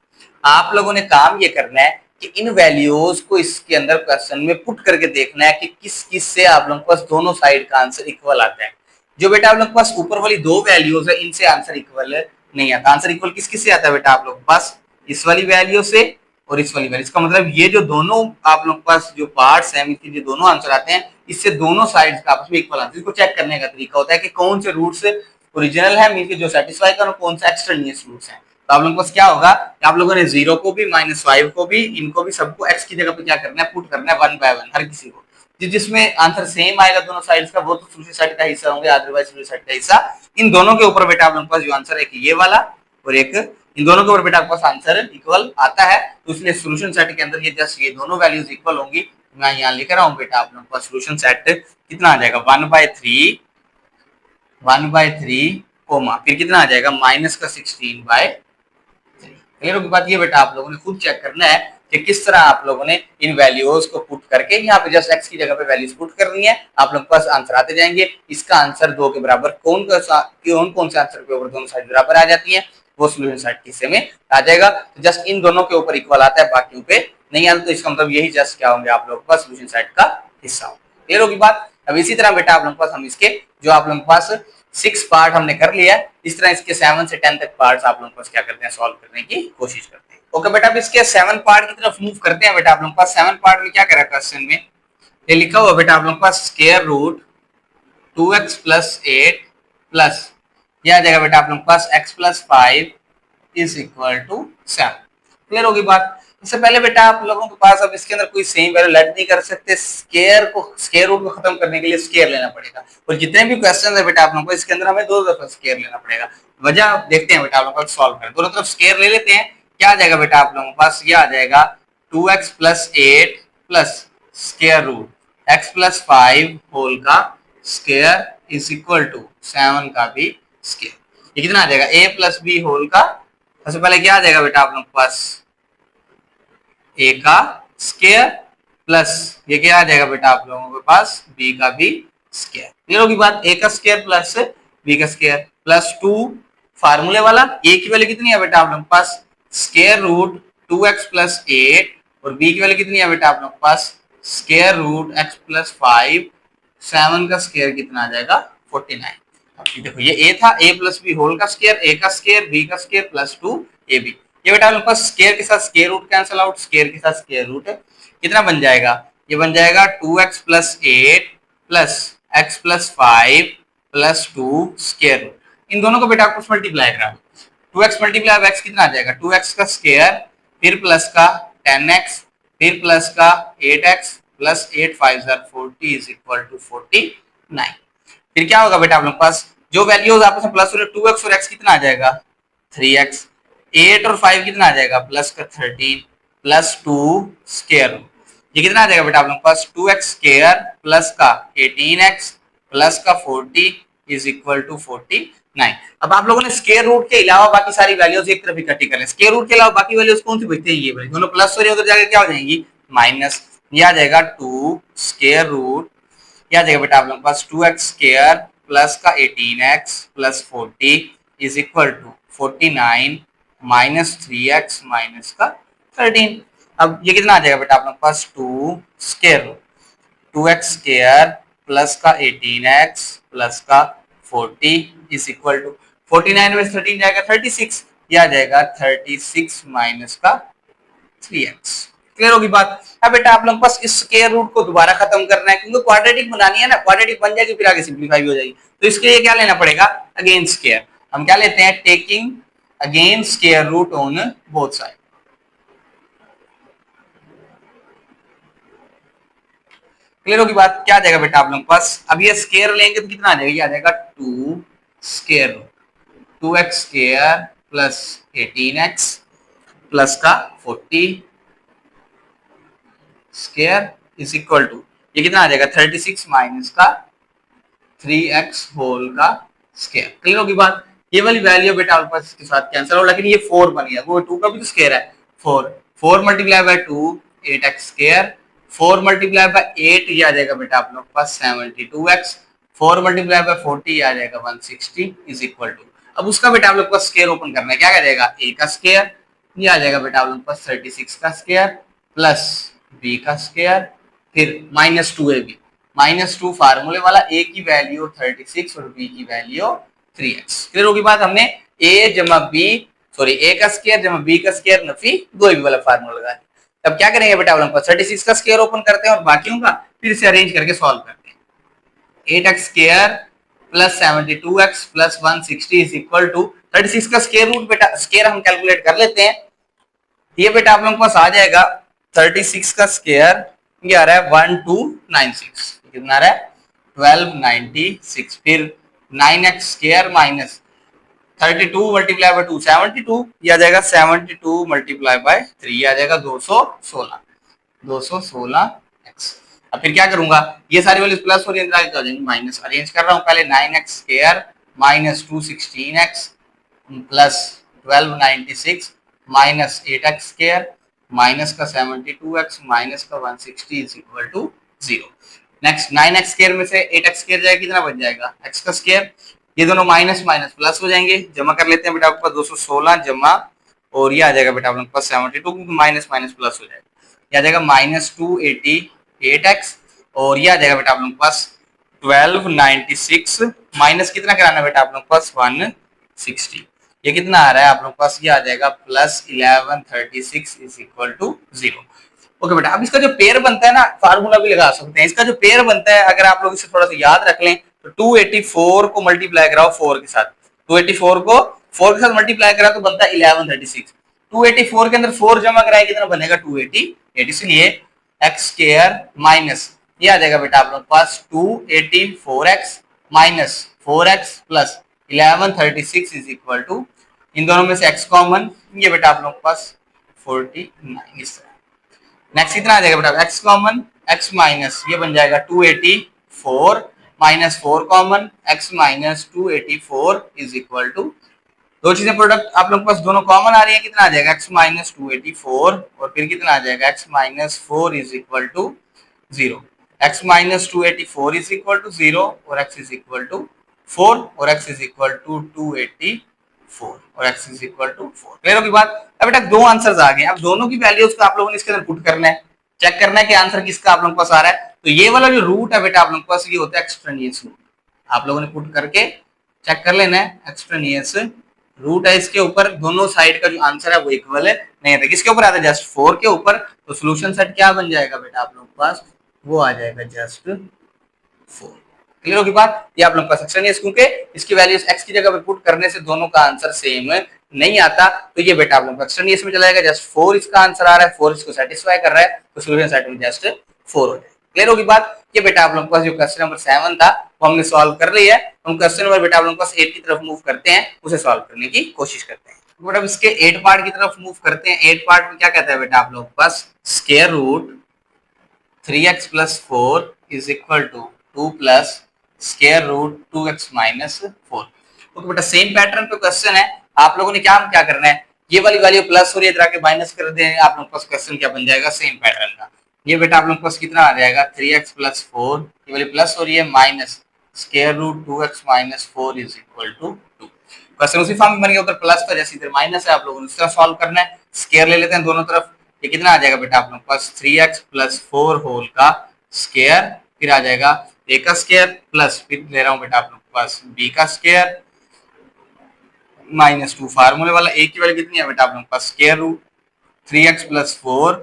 [SPEAKER 1] आप लोगों ने काम ये करना है कि इन वैल्यूज को इसके अंदर क्वेश्चन में पुट करके देखना है कि किस किस से आप लोगों के पास दोनों साइड का आंसर इक्वल आता है। जो बेटा आप लोग के पास ऊपर वाली दो वैल्यूज है इनसे आंसर इक्वल नहीं आता। आंसर इक्वल किस किस से आता है बेटा आप लोग के पास, इस वाली वैल्यू से और इस वाली वैल्यू। इसका मतलब ये जो दोनों आप लोग के पास जो पार्ट्स हैं इनके जो दोनों आंसर आते हैं इससे दोनों साइड्स का आपस में इक्वल आंसर। इसको चेक करने का तरीका होता है कि कौन से रूट से ओरिजिनल है, मीन के जो सेटिस्फाई कर, कौन से एक्सट्रेनियस रूट्स हैं। तो आप लोगों के पास क्या होगा, आप लोगों ने 0 को भी -5 को भी, इनको भी सबको x की जगह पे क्या करना है, पुट करना है 1 बाय 1 हर किसी को। जिसमें आंसर सेम आएगा दोनों साइड्स का वो तो सोल्यूशन सेट का हिस्सा होंगे, अदरवाइज सोल्यूशन सेट का हिस्सा। इन दोनों के ऊपर बेटा आप लोगों के पास जो आंसर है ये वाला और एक, इन दोनों के ऊपर बेटा आपके पास आंसर इक्वल आता है, तो इसलिए सोल्यूशन सेट के अंदर ये जस्ट ये दोनों वैल्यूज इक्वल होंगी। मैं यहाँ लिख रहा हूँ बेटा आप लोगों का सोल्यूशन सेट कितना आ जाएगा 1/3 कोमा फिर कितना आ जाएगा -16/3। क्लियर होगी बात। ये बेटा आप लोगों ने खुद चेक करना है कि किस तरह आप लोगों ने इन वैल्यूज को पुट करके यहाँ पे जस्ट x की जगह पे वैल्यूज पुट करनी है, आप लोग के पास आंसर आते जाएंगे। इसका आंसर 2 के बराबर कौन से आंसर के ऊपर दोनों साइड बराबर आ जाती है वो सोल्यूशन सेट के हिस्से में आ जाएगा। तो जस्ट इन दोनों के ऊपर इक्वल आता है, बाकियों पे नहीं आता, तो इसका मतलब यही जस्ट क्या होंगे आप लोग के पास सोल्यूशन सेट का हिस्सा हो। क्लियर होगी बात। अब इसी तरह बेटा आप लोग के पास हम इसके जो आप लोग के पास 6 पार्ट हमने कर लिया है, इस तरह इसके 7 से 10 तक पार्ट्स आप लोगों के पास क्या करते हैं, सॉल्व करने की कोशिश करते हैं। ओके बेटा, अब इसके 7 पार्ट की तरफ मूव करते हैं। बेटा आप लोगों के पास 7 पार्ट में क्या करा क्वेश्चन में, ये लिखा हुआ बेटा आप लोगों के पास स्क्वायर रूट 2x + 8 प्लस यह आ जाएगा बेटा आप लोगों के पास x + 5 is equal to 7। Clear होगी बात। इससे पहले बेटा आप लोगों के पास अब इसके अंदर कोई सेम वैल्यू लेट नहीं कर सकते, स्क्वायर रूट को खत्म करने के लिए स्क्वायर लेना पड़ेगा। और जितने भी क्वेश्चन है बेटा आप लोगों को इसके अंदर हमें 2 दफा स्क्वायर लेना पड़ेगा। वजह देखते हैं बेटा आप लोगों को सॉल्व करें, दोनों तरफ स्क्वायर ले लेते हैं। क्या आ जाएगा बेटा आप लोगों के पास, ये आ जाएगा 2x + 8 plus square root x + 5 whole का स्क्वायर इज इक्वल टू 7 का भी स्क्वायर। ये कितना आ जाएगा a + b होल का, सबसे पहले क्या आ जाएगा बेटा आप लोगों के पास a का स्क्वायर प्लस ये क्या आ जाएगा बेटा आप लोगों के पास b का भी स्क्वायर। क्लियर होगी बात। a का स्क्वायर प्लस b का स्क्वायर प्लस 2 फार्मूले वाला, a की वैल्यू कितनी है बेटा आप लोगों के पास स्क्वायर रूट 2x + 8 और b की वैल्यू कितनी है बेटा आप लोगों के पास स्क्वायर रूट x + 5, 7 का स्क्वायर कितना आ जाएगा 49। अब देखो ये a था, a + b होल का स्क्वायर, a का स्क्वायर b का स्क्वायर प्लस 2ab। ये बेटा आप लोगों के पास स्क्वायर के साथ square root cancel out, square के साथ स्क्वायर रूट कितना बन जाएगा, ये बन जाएगा 2x + 8 plus x + 5 plus 2 square root. इन दोनों को बेटा आपको मल्टीप्लाई करना, 2x मल्टीप्लाई x कितना आ जाएगा 2x का स्क्वायर फिर प्लस का 10x फिर प्लस का 8x plus 8 5 40 is equal to 49। फिर क्या होगा बेटा आप लोग के पास जो वैल्यूज आपस में प्लस हो रहे 2x और x कितना आ जाएगा 3x, 8 और 5 कितना आ जाएगा प्लस का 13 प्लस 2 स्क्वायर रूट। ये कितना आ जाएगा बेटा आप लोगों के पास 2x स्क्वायर प्लस का 18x प्लस का 40 इज इक्वल टू 49। अब आप लोगों ने स्क्वायर रूट के अलावा बाकी सारी वैल्यूज एक तरफ इकट्ठी कर लें। स्क्वायर रूट के अलावा बाकी वैल्यूज कौन सी बचती है, ये वाली दोनों प्लस हो रही है, उधर जाकर क्या हो जाएंगी माइनस। ये आ जाएगा 2 स्क्वायर रूट, क्या आ जाएगा बेटा आप लोगों के पास 2x स्क्वायर प्लस का 18x plus 40 is equal to 49 minus 3x minus का 13। अब ये कितना आ जाएगा बेटा आप लोग पास 2 square root 2x square plus का 18x प्लस का 40 इज इक्वल टू 49 में 13 जाएगा 36, ये आ जाएगा 36 माइनस का 3x। क्लियर होगी बात। अब बेटा आप लोग पास इस स्क्वायर रूट को दोबारा खत्म करना है क्योंकि क्वाड्रेटिक बनानी है ना, क्वाड्रेटिक बन जाएगी फिर आगे सिंपलीफाई हो जाएगी, तो इसके लिए क्या लेना पड़ेगा अगेन स्क्वायर। हम क्या लेते हैं taking again square root on both side. Clear होगी बात। क्या आ जाएगा बेटा आप लोग के पास, अब ये स्क्वायर लेंगे तो कितना आ जाएगा, ये आ जाएगा 2 square root 2x square plus 18x plus का 40 स्क्वायर इज इक्वल टू ये कितना आ जाएगा 36 माइनस का 3x होल का स्क्वायर। क्लियर होगी बात। ये वाली वैल्यू बेटा आपके पास इसके साथ कैंसिल हो, लेकिन ये 4 बन गया, वो 2 का भी तो स्क्वायर है 4 4 multiply bye 2 8x square 4 multiply bye 8 ये आ जाएगा बेटा आप लोग के पास 72x 4 मल्टीप्लाई बाय 40 ये आ जाएगा 160 इज इक्वल टू, अब उसका बेटा आप लोग के पास स्क्वायर ओपन करना है, क्या आ जाएगा a का स्क्वायर ये आ जाएगा बेटा आप लोग के पास 36 का स्क्वायर प्लस b का स्क्वायर फिर माइनस 2ab -2 फार्मूले वाला a की वैल्यू 36 और b की वैल्यू 3x। क्लियर होगी बात। हमने a जमा b सॉरी a का स्क्वायर जमा b का स्क्वायर नफी 2ab वाला फार्मूला लगा दिया। अब क्या करेंगे बेटा हम 36 का स्क्वायर ओपन करते हैं और बाकियों का फिर से अरेंज करके सॉल्व करते हैं। 8x square plus 72x plus 160 is equal to 36 का स्क्वायर रूट बेटा स्क्वायर हम कैलकुलेट कर लेते हैं। ये बेटा आप लोगों के पास आ जाएगा 36 का स्क्वायर ये आ रहा है 1296, कितना आ रहा है 1296 फिर 9x square minus 32 multiply by 2 72 ये आ जाएगा 72 मल्टीप्लाई बाय 3 ये आ जाएगा 216x। अब फिर क्या करूंगा ये सारी वैल्यूज प्लस और हो जाएंगी माइनस, अरेंज कर रहा हूं पहले 9x square minus 216x plus 1296 minus 8x square minus का 72x माइनस का 160 is equal to 0। Next 9x square में से 8x स्क्वायर जाएगा कितना बच जाएगा x का स्क्वायर, ये दोनों माइनस माइनस प्लस हो जाएंगे, जमा कर लेते हैं बेटा आपके पास 216 जमा और ये आ जाएगा बेटा आप लोगों के पास 72 क्योंकि माइनस माइनस प्लस हो जाएगा, ये आ जाएगा -288x और ये आ जाएगा बेटा आप लोगों के पास 1296 माइनस कितना कराना बेटा आप लोगों के पास 160, ये कितना आ रहा है आप लोगों के पास ये आ जाएगा plus 1136 is equal to 0। Okay बेटा अब इसका जो पेयर बनता है ना फार्मूला भी लगा सकते हैं, इसका जो पेयर बनता है अगर आप लोग इसे थोड़ा सा याद रख लें तो 284 को मल्टीप्लाई कराओ 4 के साथ, 284 को 4 के साथ मल्टीप्लाई करा तो बनता है 1136, 284 के अंदर 4 जमा कराए कितना बनेगा 288, इसलिए x स्क्वायर माइनस ये आ जाएगा बेटा आप लोग के पास 284x minus 4x plus 1136 is equal to इन दोनों में से x कॉमन ये बेटा आप लोग के पास 49 इस तरह। नेक्स्ट कितना आ जाएगा बेटा x कॉमन x माइनस ये बन जाएगा 284 minus 4 common x minus 284 is equal to दो चीजें प्रोडक्ट आप लोग के पास दोनों कॉमन आ रही है कितना आ जाएगा x माइनस 284 और फिर कितना आ जाएगा x minus 4 is equal to 0, x minus 284 is equal to 0 और x इज इक्वल टू 4 और x इज इक्वल टू 284 और x is equal to 4। Clear होगी बात। अब बेटा दो आंसर्स आ गए, अब दोनों की वैल्यूज को आप लोगों ने इसके अंदर पुट करना है, चेक करना है कि आंसर किसका आप लोगों के पास आ रहा है। तो ये वाला जो रूट है बेटा आप लोगों के पास ये होता है एक्सट्रेनियस रूट, आप लोगों ने पुट करके चेक कर लेना है एक्सट्रेनियस रूट है, इसके ऊपर दोनों साइड का जो आंसर है वो इक्वल है नहीं आता, किसके ऊपर आता है जस्ट 4 के ऊपर, तो सोल्यूशन सेट क्या बन जाएगा बेटा आप लोगों के पास वो आ जाएगा जस्ट 4। क्लियर होगी बात। ये आप लोग का सेक्शन है क्योंकि इसकी वैल्यूज x की जगह पे पुट करने से दोनों का आंसर सेम नहीं आता, तो ये बेटा आप लोग का सेक्शन इसमें चला जाएगा जस्ट 4 इसका आंसर आ रहा है, 4 इसको सेटिस्फाई कर रहा है तो सोल्यूशन सेट में जस्ट 4 हो जाएगा। क्लियर होगी बात। ये बेटा आप लोग के पास जो क्वेश्चन नंबर 7 था वो हमने सॉल्व कर लिया है, हम क्वेश्चन नंबर बेटा आप लोग के पास 8 की तरफ मूव करते हैं, उसे सॉल्व करने की कोशिश करते हैं। तो बेटा इसके 8 पार्ट की तरफ मूव करते हैं। 8 पार्ट में क्या कहता है बेटा आप लोग के पास square root 3x plus 4 is equal to 2 plus square root 2x minus 4। Okay बेटा सेम पैटर्न पे क्वेश्चन है, आप लोगों ने क्या करना है ये वाली वैल्यू प्लस हो रही है इधर आके माइनस कर दें, आप लोगों के पास क्वेश्चन क्या बन जाएगा सेम पैटर्न का। ये बेटा आप लोगों के पास कितना आ जाएगा 3x प्लस 4 ये वाली प्लस हो रही है minus square root 2x minus 4 is equal to 2। Question उसी फॉर्म में बन गया, उधर प्लस का जैसे इधर माइनस है, आप लोगों ने इस तरह सॉल्व करना है। स्क्वायर ले लेते हैं दोनों तरफ, ये कितना आ जाएगा बेटा आप लोग के पास 3x प्लस 4 होल का स्क्वायर, फिर आ जाएगा a का स्क्वायर प्लस फिर ले रहा हूँ बेटा आप लोग के पास b का स्क्वायर माइनस 2 फार्मूले वाला। a की वैल्यू कितनी है बेटा आप लोग के पास स्क्वायर रूट 3x प्लस 4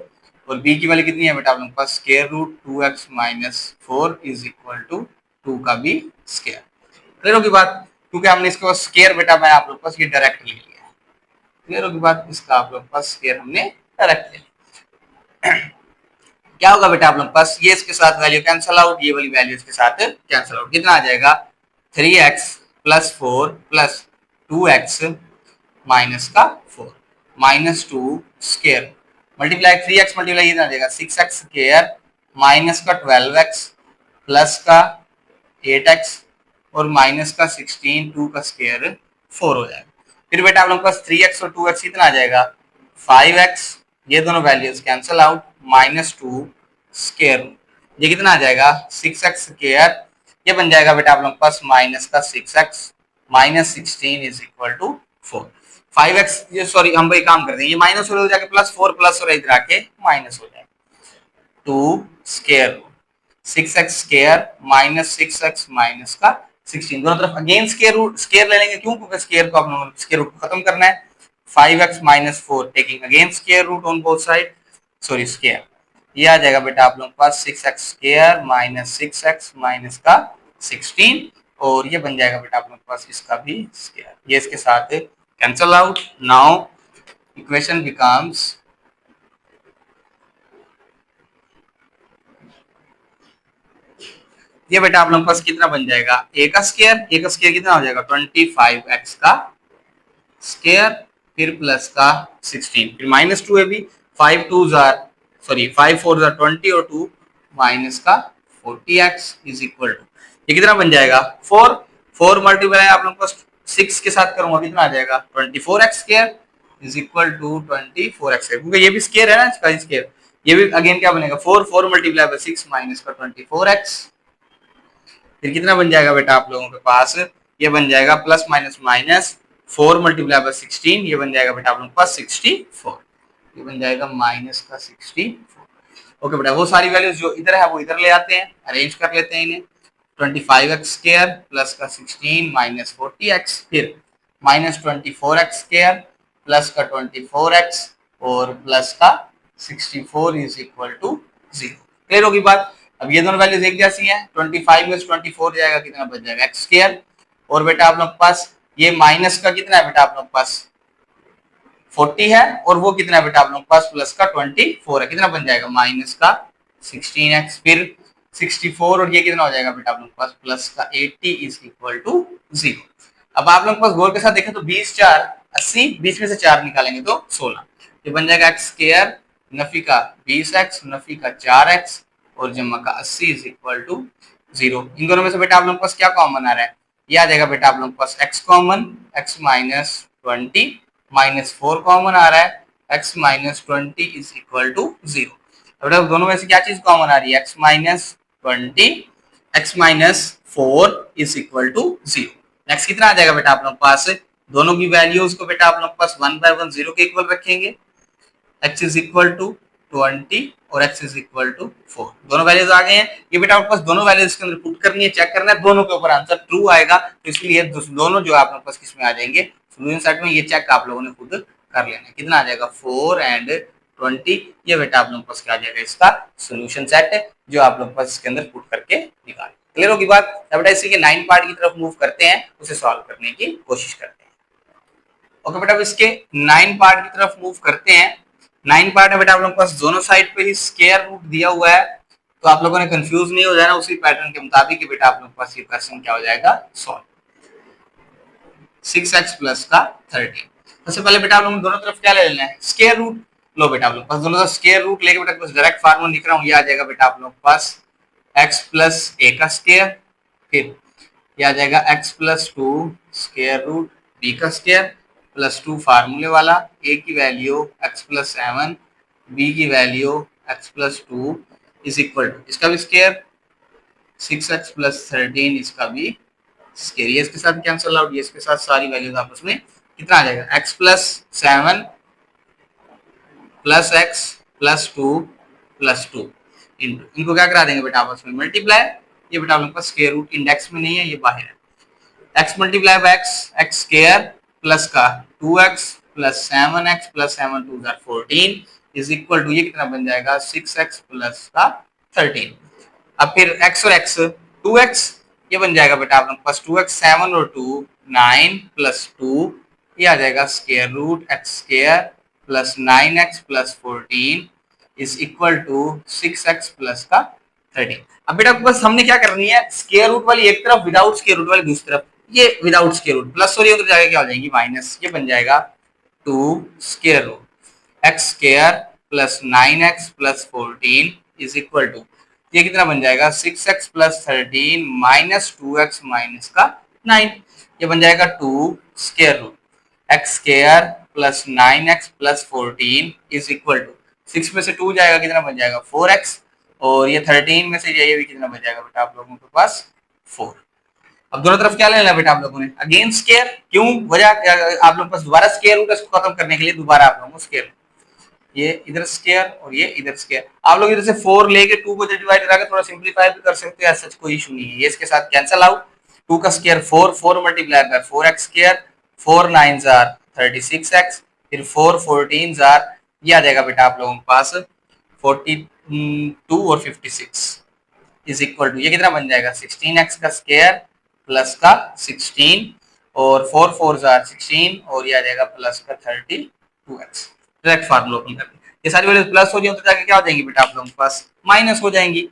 [SPEAKER 1] और b की वैल्यू कितनी है बेटा आप लोग के पास square root 2x minus 4 is equal to 2 का भी स्क्वायर। क्लियर होगी बात, क्योंकि हमने इसके पास स्क्वायर बेटा मैं आप लोग के पास ये डायरेक्ट ले लिया है। क्लियर होगी बात, इसका आप लोग के पास स्क्वायर हमने डायरेक्ट ले लिया। क्या होगा बेटा आप लोग के पास, ये इसके साथ वैल्यू कैंसिल आउट, ये वाली वैल्यू इसके साथ कैंसिल आउट, कितना आ जाएगा 3x plus 4 plus 2x minus का 4 minus 2 square multiply 3x multiply कितना आ जाएगा 6x स्क्वायर माइनस का 12x प्लस का 8x और माइनस का 16 2 का स्क्वायर 4 हो जाएगा। फिर बेटा आप लोगों के पास 3x और 2x कितना आ जाएगा 5x, ये दोनों values cancel out minus 2 square ये कितना आ जाएगा 6x स्क्वायर, ये बन जाएगा बेटा आप लोगों के पास माइनस का 6x minus 16 is equal to 4। 5x ये सॉरी हम भाई काम करते हैं, ये माइनस हो जाके प्लस 4 प्लस और इधर आके माइनस हो जाएगा 2 square 6x square minus 6x minus का 16 दोनों तरफ अगेन स्क्वायर रूट स्क्वायर ले लेंगे, क्यों क्योंकि स्क्वायर को आप लोगों को स्क्वायर रूट खत्म करना है। 5x minus 4 taking again square root on both side sorry square, ये आ जाएगा बेटा आप लोगों के पास 6x square minus 6x minus का 16 और ये बन जाएगा बेटा आप लोगों के पास इसका भी स्क्वायर, ये इसके साथ cancel out. Now equation becomes ये बेटा आप लोगों के पास कितना बन जाएगा a का स्क्वायर कितना हो जाएगा 25x का स्क्वायर फिर प्लस का 16 फिर माइनस 2 है भी 5 2 जार सॉरी 5 4 जार 20 और 2 माइनस का 40x इज इक्वल टू ये कितना बन जाएगा 4 4 मल्टीप्लाई आप लोगों को 6 के साथ करूंगा कितना आ जाएगा 24x square is equal to 24x क्योंकि ये भी स्क्वायर है ना इसका स्क्वायर, ये भी अगेन क्या बनेगा 4 4 मल्टीप्लाई बाय 6 माइनस का 24x फिर कितना बन जाएगा बेटा आप लोगों के पास ये बन जाएगा plus minus minus 4 multiply bye 16 ये बन जाएगा बेटा आप लोगों के पास 64 ये बन जाएगा माइनस का 64। ओके बेटा वो सारी वैल्यूज जो इधर है वो इधर ले आते हैं, अरेंज कर लेते हैं इन्हें 25x स्क्वायर प्लस का 16 माइनस 40x फिर माइनस 24x स्क्वायर प्लस का 24x और प्लस का 64 इज इक्वल टू 0। क्लियर होगी बात। अब ये दोनों वैल्यूज एक जैसी हैं 25 में 24 जाएगा कितना बच जाएगा x स्क्वायर और बेटा आप लोग के पास ये माइनस का कितना है बेटा आप लोग के पास 40 है और वो कितना है बेटा आप लोग के पास प्लस का 24 है कितना बन जाएगा माइनस का 16x फिर 64 और ये कितना हो जाएगा बेटा आप लोग के पास प्लस का 80 इज इक्वल टू 0। अब आप लोग के पास गोल के साथ देखें तो 20 4 80 20 में से 4 निकालेंगे तो 16 ये बन जाएगा x स्क्वायर नफी का 20x नफी का 4x और जमा का 80 इज इक्वल टू 0। इन दोनों में से बेटा आप लोगों के पास क्या कॉमन आ रहा है, ये आ जाएगा बेटा आप लोगों के पास x common x minus 20 minus 4 common आ रहा है x minus 20 is equal to 0। बेटा दोनों में से क्या चीज कॉमन आ रही है x minus 20 x minus 4 is equal to 0। Next कितना आ जाएगा बेटा आप लोगों के पास दोनों की वैल्यूज को बेटा आप लोगों के पास 1 बाय 1 0 के इक्वल रखेंगे x इज इक्वल टू 20 और x इज इक्वल टू 4 दोनों वैल्यूज आ गए हैं। ये बेटा आपके पास दोनों वैल्यूज के अंदर पुट करनी है चेक करना है दोनों के ऊपर आंसर ट्रू आएगा तो इसलिए दोनों जो आप लोगों के पास किसमें आ जाएंगे सोल्यूशन सेट में, ये चेक आप लोगों ने खुद कर लेना है कितना आ जाएगा 4 एंड 20 ये बेटा आप लोगों के पास क्या आ जाएगा इसका सोल्यूशन सेट है जो आप लोगों के पास इसके अंदर पुट करके निकाल। क्लियर होगी बात। बेटा इसी के 9 पार्ट की तरफ मूव करते हैं उसे सॉल्व करने की कोशिश करते हैं। ओके बेटा इसके 9 पार्ट की तरफ मूव करते हैं। 9 पार्ट है बेटा आप लोगों के पास दोनों साइड पे ही स्क्वायर रूट दिया हुआ है तो आप लोगों ने कंफ्यूज नहीं हो जाना, उसी पैटर्न के मुताबिक बेटा आप लोगों के पास ये क्वेश्चन क्या हो जाएगा सॉल्व। 6x प्लस का 13 सबसे पहले बेटा आप लोगों ने दोनों तरफ क्या ले लेना है स्क्वायर रूट लो बेटा आप लोग पास दोनों तरफ स्क्वायर रूट लेके बेटा बस डायरेक्ट फार्मूला लिख रहा हूँ ये आ जाएगा बेटा आप लोग के पास x प्लस a का स्क्वायर फिर ये आ जाएगा x plus 2 square root b का स्क्वायर प्लस 2 फार्मूले वाला a की वैल्यू x प्लस 7 b की value x plus 2 is equal to इसका भी स्क्वायर 6x प्लस 13 इसका भी स्क्वायर ये इसके साथ कैंसिल आउट ये इसके साथ सारी वैल्यूज आपस में कितना आ जाएगा x plus 7 plus x +2 into, इनको क्या करा देंगे बेटा आपस में मल्टीप्लाई। ये बेटा आप लोग का स्क्वायर रूट इंडेक्स में नहीं है, ये बाहर है। x multiply by x square plus का 2x plus 7x plus 7 2 14 is equal to, ये कितना बन जाएगा 6x प्लस का 13। अब फिर x और x 2x, ये बन जाएगा बेटा आप लोग पास 2x 7 और 2 9 प्लस 2, ये आ जाएगा square root x square plus 9x plus 14 is equal to 6x plus का 13। अब बेटा बस हमने क्या करनी है, स्क्वायर रूट वाली एक तरफ, विदाउट स्क्वायर रूट वाली दूसरी तरफ। ये विदाउट स्क्वायर रूट प्लस और ये उधर जाके क्या हो जाएगी माइनस, ये बन जाएगा 2 square root x square plus 9x plus 14 is equal to, ये कितना बन जाएगा 6x plus 13 minus 2x minus का 9, ये बन जाएगा 2 square root x square plus 9x plus 14 is equal to, 6 में से 2 जाएगा कितना बन जाएगा 4x, और ये 13 में से ये भी कितना बच जाएगा बेटा आप लोगों के पास 4। अब दोनों तरफ क्या लेना बेटा आप लोगों ने, अगेन स्क्वायर, क्यों वजह आप लोगों के पास दोबारा स्क्वायर रूट इसको खत्म करने के लिए दोबारा आप लोगों को स्क्वायर, ये इधर स्क्वायर और ये इधर स्क्वायर। आप लोग इधर से 4 लेके 2 को डिवाइड करा के थोड़ा सिंपलीफाई भी कर सकते हैं, सच कोई इशू नहीं है। ये इसके साथ कैंसिल आउट, 2 का square 4, 4 multiply by 4x square, 4 9s are 36x, फिर 4 14s आर, ये आ जाएगा बेटा आप लोगों के पास 42 और 56 इज इक्वल टू, ये कितना बन जाएगा 16x का स्क्वायर प्लस का 16 और 4 4s आर 16 और ये आ जाएगा प्लस का 32x। डायरेक्ट फार्मूला ओपन करके ये सारी वैल्यूज प्लस हो जाए तो जाके क्या हो जाएंगी बेटा आप लोगों के पास माइनस हो जाएंगी।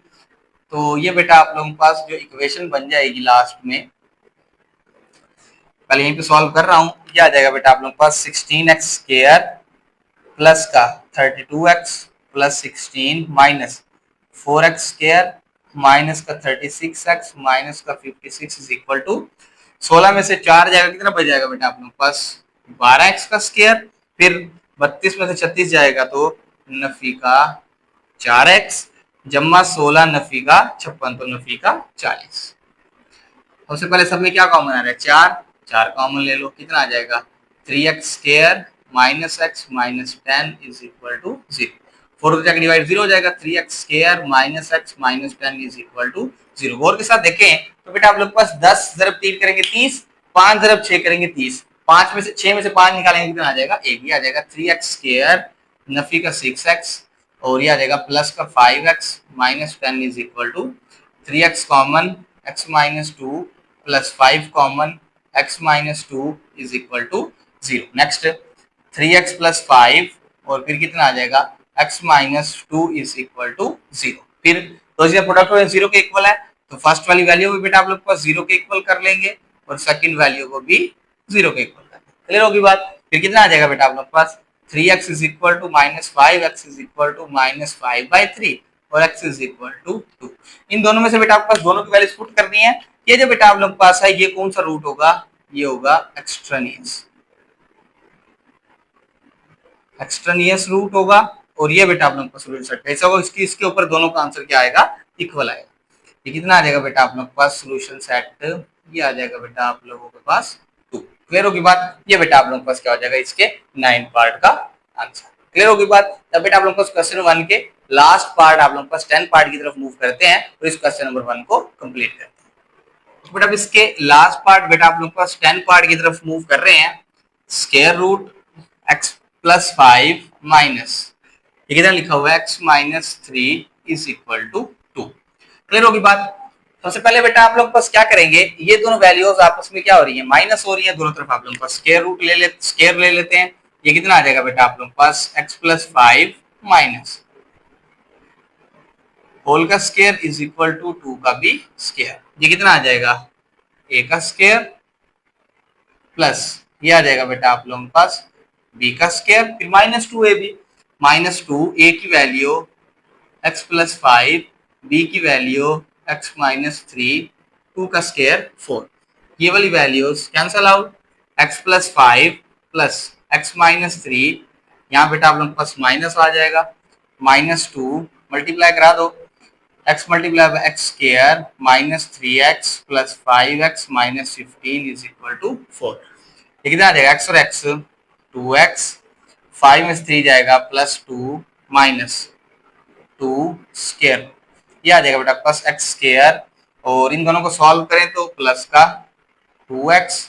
[SPEAKER 1] तो ये बेटा आप लोगों के पास जो इक्वेशन बन जाएगी लास्ट में, पहले यहीं पे सॉल्व कर रहा हूँ, क्या आ जाएगा बेटा आप लोगों के पास 16x स्क्वायर प्लस का 32x plus 16 minus 4x square minus का 36x माइनस का 56 इज इक्वल टू 16 में से 4 जाएगा कितना बच जाएगा बेटा आप लोगों के पास 12x का स्क्वायर, फिर 32 में से 36 जाएगा तो नफी का 4x जम्मा 16 नफी का 56 तो नफी का 40। सबसे पहले सब में क्या कॉमन आ रहा है 4, 4 कॉमन ले लो, कितना आ जाएगा 3x square minus x minus 10 is equal to 0। 4 जाकर डिवाइड 0 हो जाएगा, 3x square minus x minus 10 is equal to 0। और के साथ देखें तो बेटा आप लोग के पास 10 ज़रब 3 करेंगे 30, 5 ज़रब 6 करेंगे 30, 5 में से 6 में से 5 निकालेंगे कितना आ जाएगा 1, ये आ जाएगा 3x स्क्वायर नफी का 6x और ये आ जाएगा प्लस का 5x minus 10 is equal to 3x common x minus 2 plus 5 common x minus 2 is equal to 0। Next 3x plus 5 और फिर कितना आ जाएगा x minus 2 is equal to 0। फिर तो इसका प्रोडक्ट 0 के इक्वल है तो फर्स्ट वाली वैल्यू भी बेटा आप लोग के पास 0 के इक्वल कर लेंगे और सेकंड वैल्यू को भी 0 के इक्वल कर लेंगे। क्लियर होगी बात। फिर कितना आ जाएगा बेटा आप लोग के पास 3x is equal to minus 5x is equal to minus 5/3 और x इज इक्वल टू 2। इन दोनों में से बेटा आपके पास दोनों की वैल्यूज पुट करनी है। ये जो बेटा आप लोग के पास है ये कौन सा रूट होगा, ये होगा एक्सट्रानियस रूट होगा और ये बेटा आप लोग का सोल्यूशन सेट कैसा होगा इसके ऊपर दोनों का आंसर क्या आएगा इक्वल आएगा। ये कितना आ जाएगा बेटा आप लोग के पास सोल्यूशन सेट, ये आ जाएगा बेटा आप लोगों के पास 2। क्लियर होगी बात। ये बेटा आप लोगों के पास क्या हो जाएगा इसके 9 पार्ट का आंसर। क्लियर होगी बात। तब बेटा आप लोगों को क्वेश्चन 1 के लास्ट पार्ट आप लोगों के पास 10 पार्ट की तरफ मूव करते हैं और इस क्वेश्चन नंबर 1 को कंप्लीट करते हैं। बेटा इसके लास्ट पार्ट बेटा आप लोगों के पास 10 पार्ट की तरफ मूव कर रहे हैं। Square root x plus 5 minus ये कितना लिखा हुआ है x minus 3 is equal to 2। Clear होगी बात। सबसे पहले बेटा आप लोग पास क्या करेंगे, ये दोनों वैल्यूज आपस में क्या हो रही है माइनस हो रही है, दोनों तरफ आप लोग पास स्क्वायर ले लेते हैं। ये कितना आ जाएगा बेटा आप लोग पास x प्लस 5 माइनस होल का स्क्वायर इज इक्वल टू 2 का भी स्क्वायर, ये कितना आ जाएगा a का स्क्वायर प्लस ये आ जाएगा बेटा आप लोगों के पास b का स्क्वायर फिर माइनस 2ab माइनस 2 a की वैल्यू x प्लस 5 b की वैल्यू x माइनस 3 2 का स्क्वायर 4। ये वाली values cancel out, x plus 5 plus x minus 3 यहाँ बेटा आप लोगों के पास माइनस आ जाएगा माइनस 2 मल्टीप्लाई करा दो x multiply by x square minus 3x plus 5x minus 15 is equal to 4। ये कितना आ जाएगा x और x 2x 5 में से 3 जाएगा प्लस 2 माइनस 2 स्क्वायर, ये आ जाएगा बेटा आपके पास एक्स स्क्वायर, और इन दोनों को सॉल्व करें तो प्लस का 2x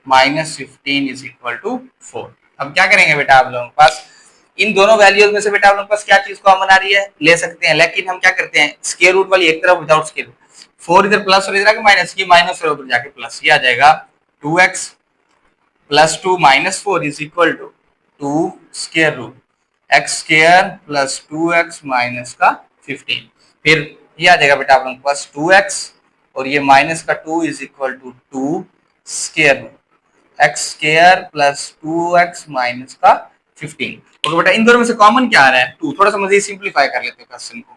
[SPEAKER 1] minus 15 is equal to 4। अब क्या करेंगे बेटा आप लोगों के पास इन दोनों वैल्यूज में से बेटा आप लोगों के पास क्या चीज कॉमन आ रही है, ले सकते हैं, लेकिन हम क्या करते हैं स्क्वायर रूट वाली एक तरफ विदाउट स्क्वायर रूट, 4 इधर प्लस और इधर आके माइनस, ये माइनस और उधर जाके प्लस, ये आ जाएगा 2x plus 2 minus 4 is equal to 2 square root x square plus 2x minus का 15। फिर ये आ जाएगा बेटा आप लोगों के पास 2x और ये माइनस का 2 is equal to 2 square root x square plus 2x minus का 15। ओके बेटा इन दोनों में से कॉमन क्या आ रहा है 2, थोड़ा सा मजीद सिंपलीफाई कर लेते हैं क्वेश्चन को।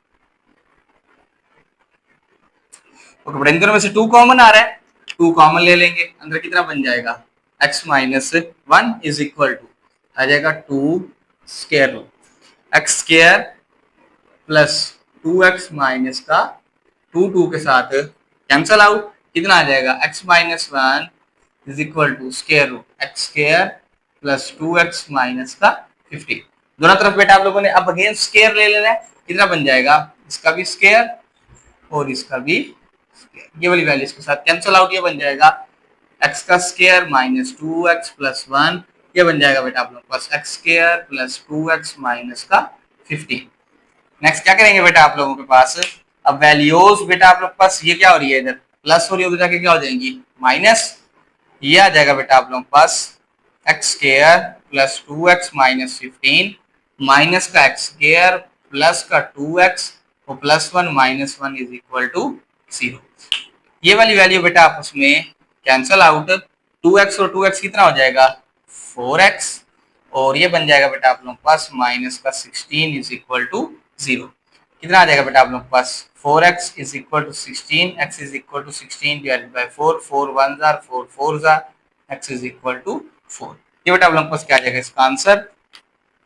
[SPEAKER 1] ओके बेटा इन दोनों में से 2 कॉमन आ रहा है, 2 कॉमन ले लेंगे, अंदर कितना बन जाएगा x minus 1 is equal to आ जाएगा 2 square root x square plus 2x minus का 2 के साथ कैंसल आउट, कितना आ जाएगा x minus 1 is equal to square root x square plus 2x minus का 15। दोनों तरफ बेटा आप लोगों ने अब अगेन स्क्वायर ले लेना है, कितना बन जाएगा इसका भी स्क्वायर और इसका भी स्क्वायर, ये वाली वैल्यू इसके साथ कैंसल आउट, ये बन जाएगा x का स्क्वायर माइनस 2x प्लस 1, ये बन जाएगा बेटा आप लोग के पास X square plus 2x minus का 15। नेक्स्ट क्या करेंगे बेटा आप लोगों के पास, अब वैल्यूज बेटा आप लोग के पास ये क्या हो रही है इधर प्लस हो रही है, उधर जाके क्या हो जाएंगी माइनस, ये आ जाएगा बेटा आप लोगों के पास X square plus 2x minus 15 minus का एक्स स्क्वायर प्लस का 2x और plus 1 minus 1 is equal to 0। ये वाली वैल्यू बेटा आपस में कैंसल आउट, 2x और 2x कितना हो जाएगा 4x और ये बन जाएगा बेटा आप लोगों के पास माइनस का 16 इज इक्वल टू 0। कितना आ जाएगा बेटा आप लोगों के पास 4x is equal to 16, x is equal to 16 divided by 4, 4 1 जार 4 4 जार, x इज इक्वल टू 4। ये बेटा आप लोगों के पास क्या आ जाएगा इसका आंसर,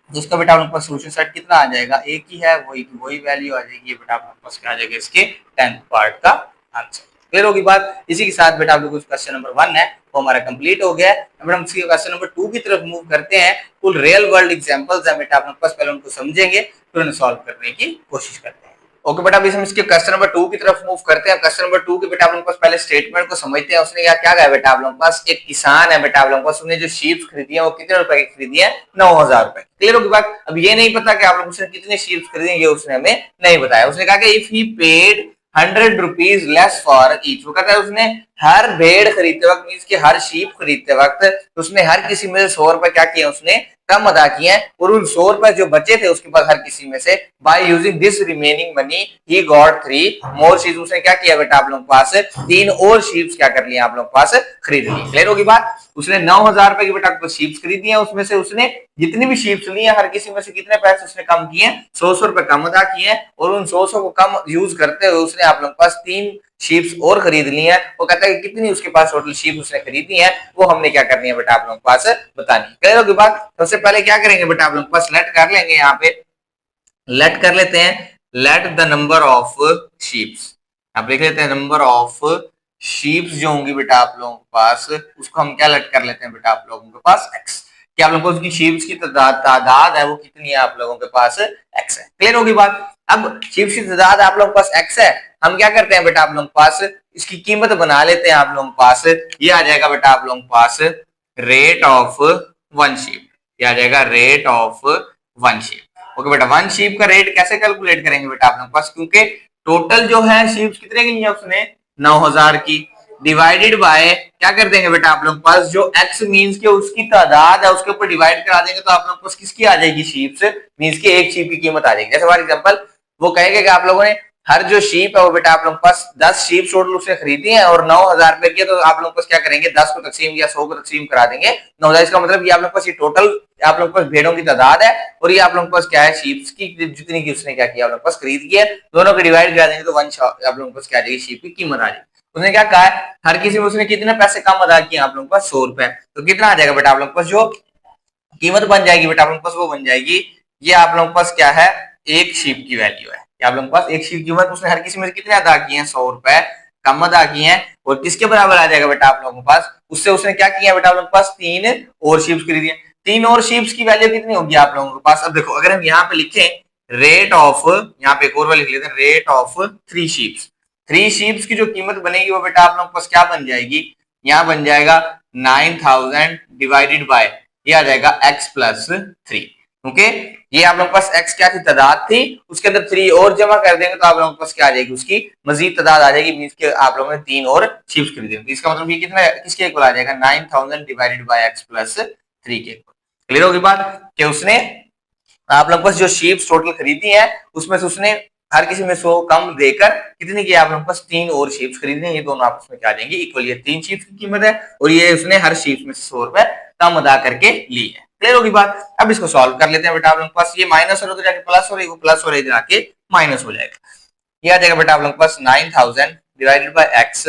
[SPEAKER 1] जिसका बेटा आप लोगों के पास सोल्यूशन सेट कितना आ जाएगा, एक ही है वही की वही वैल्यू आ जाएगी, ये बेटा आप लोगों के पास क्या आ जाएगा इसके 10th पार्ट का आंसर। क्लियर होगी बात। इसी के साथ बेटा आप लोगों को क्वेश्चन नंबर 1 है वो हमारा कंप्लीट हो गया है। अब हम इसके क्वेश्चन नंबर 2 की तरफ मूव करते हैं। कुल रियल वर्ल्ड एग्जांपल्स हैं बेटा आप लोगों के पास, पहले उनको समझेंगे फिर उन्हें सॉल्व करने की कोशिश करते हैं। ओके बेटा अभी हम इसके क्वेश्चन नंबर 2 की तरफ मूव करते हैं। क्वेश्चन नंबर 2 के बेटा आप लोगों के पास पहले स्टेटमेंट को समझते हैं। उसने क्या क्या कहा बेटा आप लोगों के पास, एक किसान है बेटा आप लोगों के पास, उसने जो शीप्स खरीदी है वो कितने रुपए की खरीदी है 9000 रुपए। क्लियर होगी बात। अब ये नहीं पता कि आप लोग उसने कितने शीप्स खरीदे, ये उसने हमें नहीं बताया। उसने कहा कि if he paid 100 rupees less for each, वो कहता है उसने हर भेड़ खरीदते वक्त मींस कि हर शीप खरीदते वक्त उसने हर किसी में से 100 रुपए क्या किए, उसने कम अदा किए हैं, और उन 100 रुपए जो बचे थे उसके पास हर किसी में से, by using this remaining money he got 3 more sheeps, उसने क्या किया बेटा आप लोगों के पास 3 और शीप्स क्या कर लिया आप लोगों के पास खरीद ली। क्लियर होगी बात। उसने 9000 रुपए की बेटा आपको शीप्स खरीदी है, उसमें से उसने जितनी भी शीप्स ली है हर किसी में से कितने पैसे उसने कम किए, 100 रुपए कम अदा किए हैं, और उन 100 को कम यूज करते हुए उसने आप लोगों के पास 3 शीप्स और खरीद ली है। वो कहता है कि कितनी उसके पास टोटल शीप उसने खरीदी है वो हमने क्या करनी है बेटा आप लोगों के पास बतानी है। क्लियर होगी बात। सबसे पहले क्या करेंगे बेटा आप लोगों के पास, लेट कर लेंगे, यहाँ पे लेट कर लेते हैं, late the number of sheeps, आप देख लेते हैं नंबर ऑफ शीप्स जो होंगी बेटा आप लोगों के पास, उसको हम क्या लेट कर लेते हैं बेटा आप लोगों के पास एक्स, कि आप लोगों को उसकी शीप्स की तादाद है वो कितनी है आप लोगों के पास एक्स है। क्लियर होगी बात। अब शीप्स की तादाद आप लोगों के पास एक्स है, हम क्या करते हैं बेटा आप लोगों के पास इसकी कीमत बना लेते हैं आप लोगों के पास, ये आ जाएगा बेटा आप लोगों के पास रेट ऑफ 1 शीप, ये आ जाएगा रेट ऑफ 1 शीप। ओके बेटा 1 शीप का रेट कैसे कैलकुलेट करेंगे बेटा आप लोगों के पास, क्योंकि टोटल जो है शीप्स कितने की है उसने 9000 की, डिवाइडेड बाय क्या कर देंगे बेटा आप लोग के पास जो x मींस के उसकी तादाद है उसके ऊपर डिवाइड करा देंगे, तो आप लोग के पास किसकी आ जाएगी शीप्स मींस की एक शीप की कीमत आ जाएगी। जैसे फॉर एग्जांपल वो कहेंगे कि आप लोगों ने हर जो शीप है वो बेटा आप लोग के पास 10 शीप टोटल उसने खरीदी है और 9000 रुपए की, तो आप लोग पास क्या करेंगे 10 को तकसीम या 100 को तकसीम करा देंगे 9000, इसका मतलब ये आप लोग पास ये टोटल आप लोग के पास भेड़ों की तादाद है, और ये आप लोग के पास क्या है शीप्स की जितनी की उसने क्या किया आप लोग पास खरीद की है, दोनों को डिवाइड करा देंगे तो 1 आप लोग के पास क्या आ जाएगी शीप की कीमत आ जाएगी। उसने क्या कहा है हर किसी में उसने कितने पैसे कम अदा किए आप लोगों के पास 100 रुपए, तो कितना आ जाएगा बेटा आप लोगों के पास जो कीमत बन जाएगी बेटा आप लोगों के पास वो बन जाएगी, ये आप लोगों के पास क्या है एक शीप की वैल्यू है, आप लोगों के पास एक शीप की कीमत उसने हर किसी में से कितने अदा किए हैं 100 रुपए कम अदा किए हैं, और किसके बराबर आ जाएगा बेटा आप लोगों के पास, उससे उसने क्या किया बेटा आप लोगों के पास 3 और शीप्स खरीदी है। 3 और शीप्स की वैल्यू कितनी होगी आप लोगों के पास, अब देखो अगर हम यहाँ पे लिखें रेट ऑफ, यहाँ पे एक और लिख लेते हैं, रेट ऑफ 3 शीप्स। 3 शीप्स की जो कीमत बनेगी वो बेटा आप लोगों के पास क्या बन जाएगी, यहाँ बन जाएगा 9000 डिवाइडेड बाय, ये आ जाएगा x प्लस 3। ओके, ये आप लोगों के पास x क्या थी, तादाद थी, उसके अंदर 3 और जमा कर देंगे तो आप लोगों के पास क्या आ जाएगी, उसकी मजीद तादाद आ जाएगी, मींस के आप लोगों ने 3 और शीप्स खरीदे। तो इसका मतलब ये कितना किसके इक्वल आ जाएगा, 9000 डिवाइडेड बाय x प्लस 3 के इक्वल। क्लियर होगी बात कि उसने आप लोगों के पास जो शीप्स टोटल खरीदी है उसमें से उसने हर किसी में 100 कम देकर कितनी की, आप लोगों के पास 3 और शीप्स खरीदने, ये दोनों आपस में क्या जाएंगे, इक्वल। ये 3 शीप्स की कीमत है और ये उसने हर शीप्स में से 100 रुपए कम अदा करके ली है। क्लियर होगी बात। अब इसको सॉल्व कर लेते हैं बेटा। आप लोगों के पास ये माइनस हो रहा है तो जाके प्लस हो रही है, प्लस हो रही है जाके माइनस हो जाएगा। ये आ जाएगा बेटा आप लोगों के पास 9000 divided by x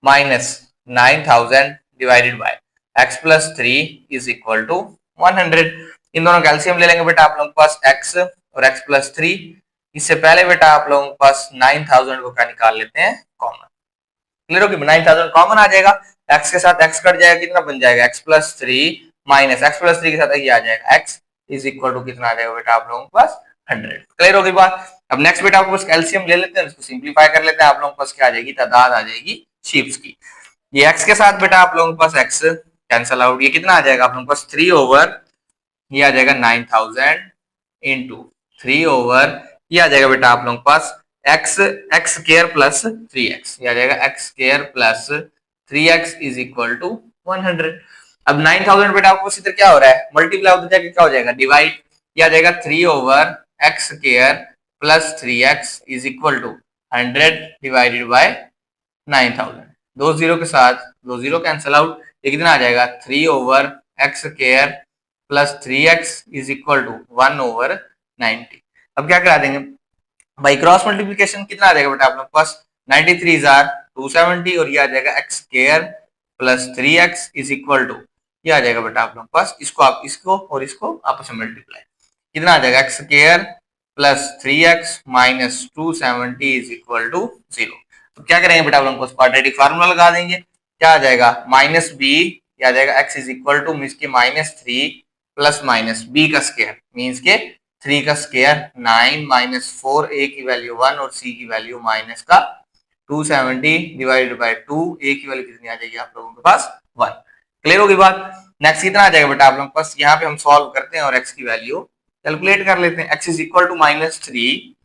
[SPEAKER 1] minus 9000 divided by x plus 3 is equal to 100। इन दोनों कैल्सियम ले लेंगे बेटा आप लोगों के पास x और x प्लस 3। इससे पहले बेटा आप लोगों के पास 9000 को क्या निकाल लेते हैं, कॉमन। क्लियर हो कि 9000 कॉमन आ जाएगा, x के साथ x कट जाएगा, कितना बन जाएगा x प्लस 3 माइनस x प्लस 3 के साथ ये आ जाएगा x इज इक्वल टू कितना आ जाएगा बेटा आप लोगों के पास 100। क्लियर होगी बात। अब नेक्स्ट बेटा आपको कैल्सियम ले लेते हैं, इसको सिंप्लीफाई कर लेते हैं। आप लोगों के पास क्या आ जाएगी, तादाद आ जाएगी शीप्स की। ये x के साथ बेटा आप लोगों के पास x कैंसल आउट, ये कितना आ जाएगा आप लोगों के पास 3 ओवर, ये आ जाएगा 9000 इंटू 3 ओवर, ये आ जाएगा बेटा आप लोगों के पास x स्क्वायर प्लस 3x, ये आ जाएगा x square plus 3x is equal to 100। अब 9000 बेटा आपको इधर क्या हो रहा है, मल्टीप्लाई होते जाके क्या हो जाएगा, डिवाइड, ये आ जाएगा 3 over x square plus 3x is equal to 100 divided by 9000। दो जीरो के साथ दो जीरो कैंसल आउट, ये कितना आ जाएगा 3 over x square plus 3x is equal to 1 over 90। अब क्या करा देंगे भाई, क्रॉस मल्टीप्लिकेशन कितना आ जाएगा बेटा आप लोग पास 93 जार 270 और ये आ जाएगा x square plus 3x is equal to, ये आ जाएगा बेटा आप लोग पास, इसको आप इसको और इसको आपस में मल्टीप्लाई, कितना आ जाएगा x square plus 3x minus 270 is equal to 0। तो क्या करेंगे बेटा आप लोगों को, क्वाड्रेटिक फार्मूला लगा देंगे, क्या आ जाएगा माइनस बी, आ जाएगा x is equal two means के माइनस 3 प्लस माइनस b का स्क्वायर मीन्स के 3 का स्क्वायर 9 माइनस 4, a की वैल्यू 1 और c की वैल्यू माइनस का 270 डिवाइडेड बाय 2, a की वैल्यू कितनी आ जाएगी आप लोगों के पास 1। क्लियर होगी बात। नेक्स्ट कितना आ जाएगा बेटा आप लोगों के पास, यहाँ पे हम सॉल्व करते हैं और x की वैल्यू कैलकुलेट कर लेते हैं। x is equal to minus 3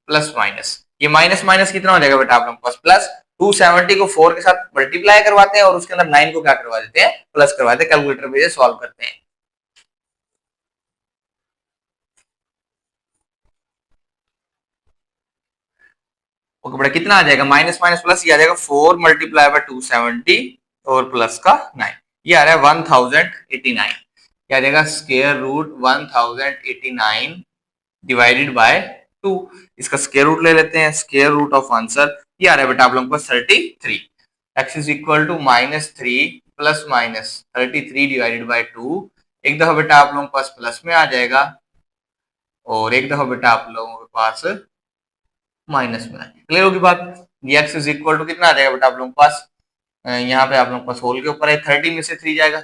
[SPEAKER 1] plus minus, ये माइनस माइनस कितना हो जाएगा बेटा आप लोगों के पास प्लस 270 को 4 के साथ मल्टीप्लाई करवाते हैं और उसके अंदर 9 को क्या करवा देते हैं, प्लस करवा देते हैं। कैलकुलेटर पे सॉल्व करते हैं। ओके बेटा, कितना आ जाएगा माइनस माइनस प्लस, ये आ जाएगा 4 मल्टीप्लाई बाय 270 और प्लस का 9, ये आ रहा है 1089, क्या आ जाएगा स्क्वायर रूट 1089 डिवाइडेड बाय 2। इसका स्क्वायर रूट ले लेते हैं, स्क्वायर रूट ऑफ आंसर ये आ रहा है बेटा आप लोगों को 33। x is equal to minus 3 plus minus 33 divided by 2। एक दफा बेटा आप लोगों के पास प्लस में आ जाएगा और एक दफा बेटा आप लोगों के पास माइनस में आ जाएगा। क्लियर होगी बात। ये x इज इक्वल टू कितना आ जाएगा बेटा आप लोगों के पास, यहाँ पे आप लोगों के पास होल के ऊपर है 30 में से 3 जाएगा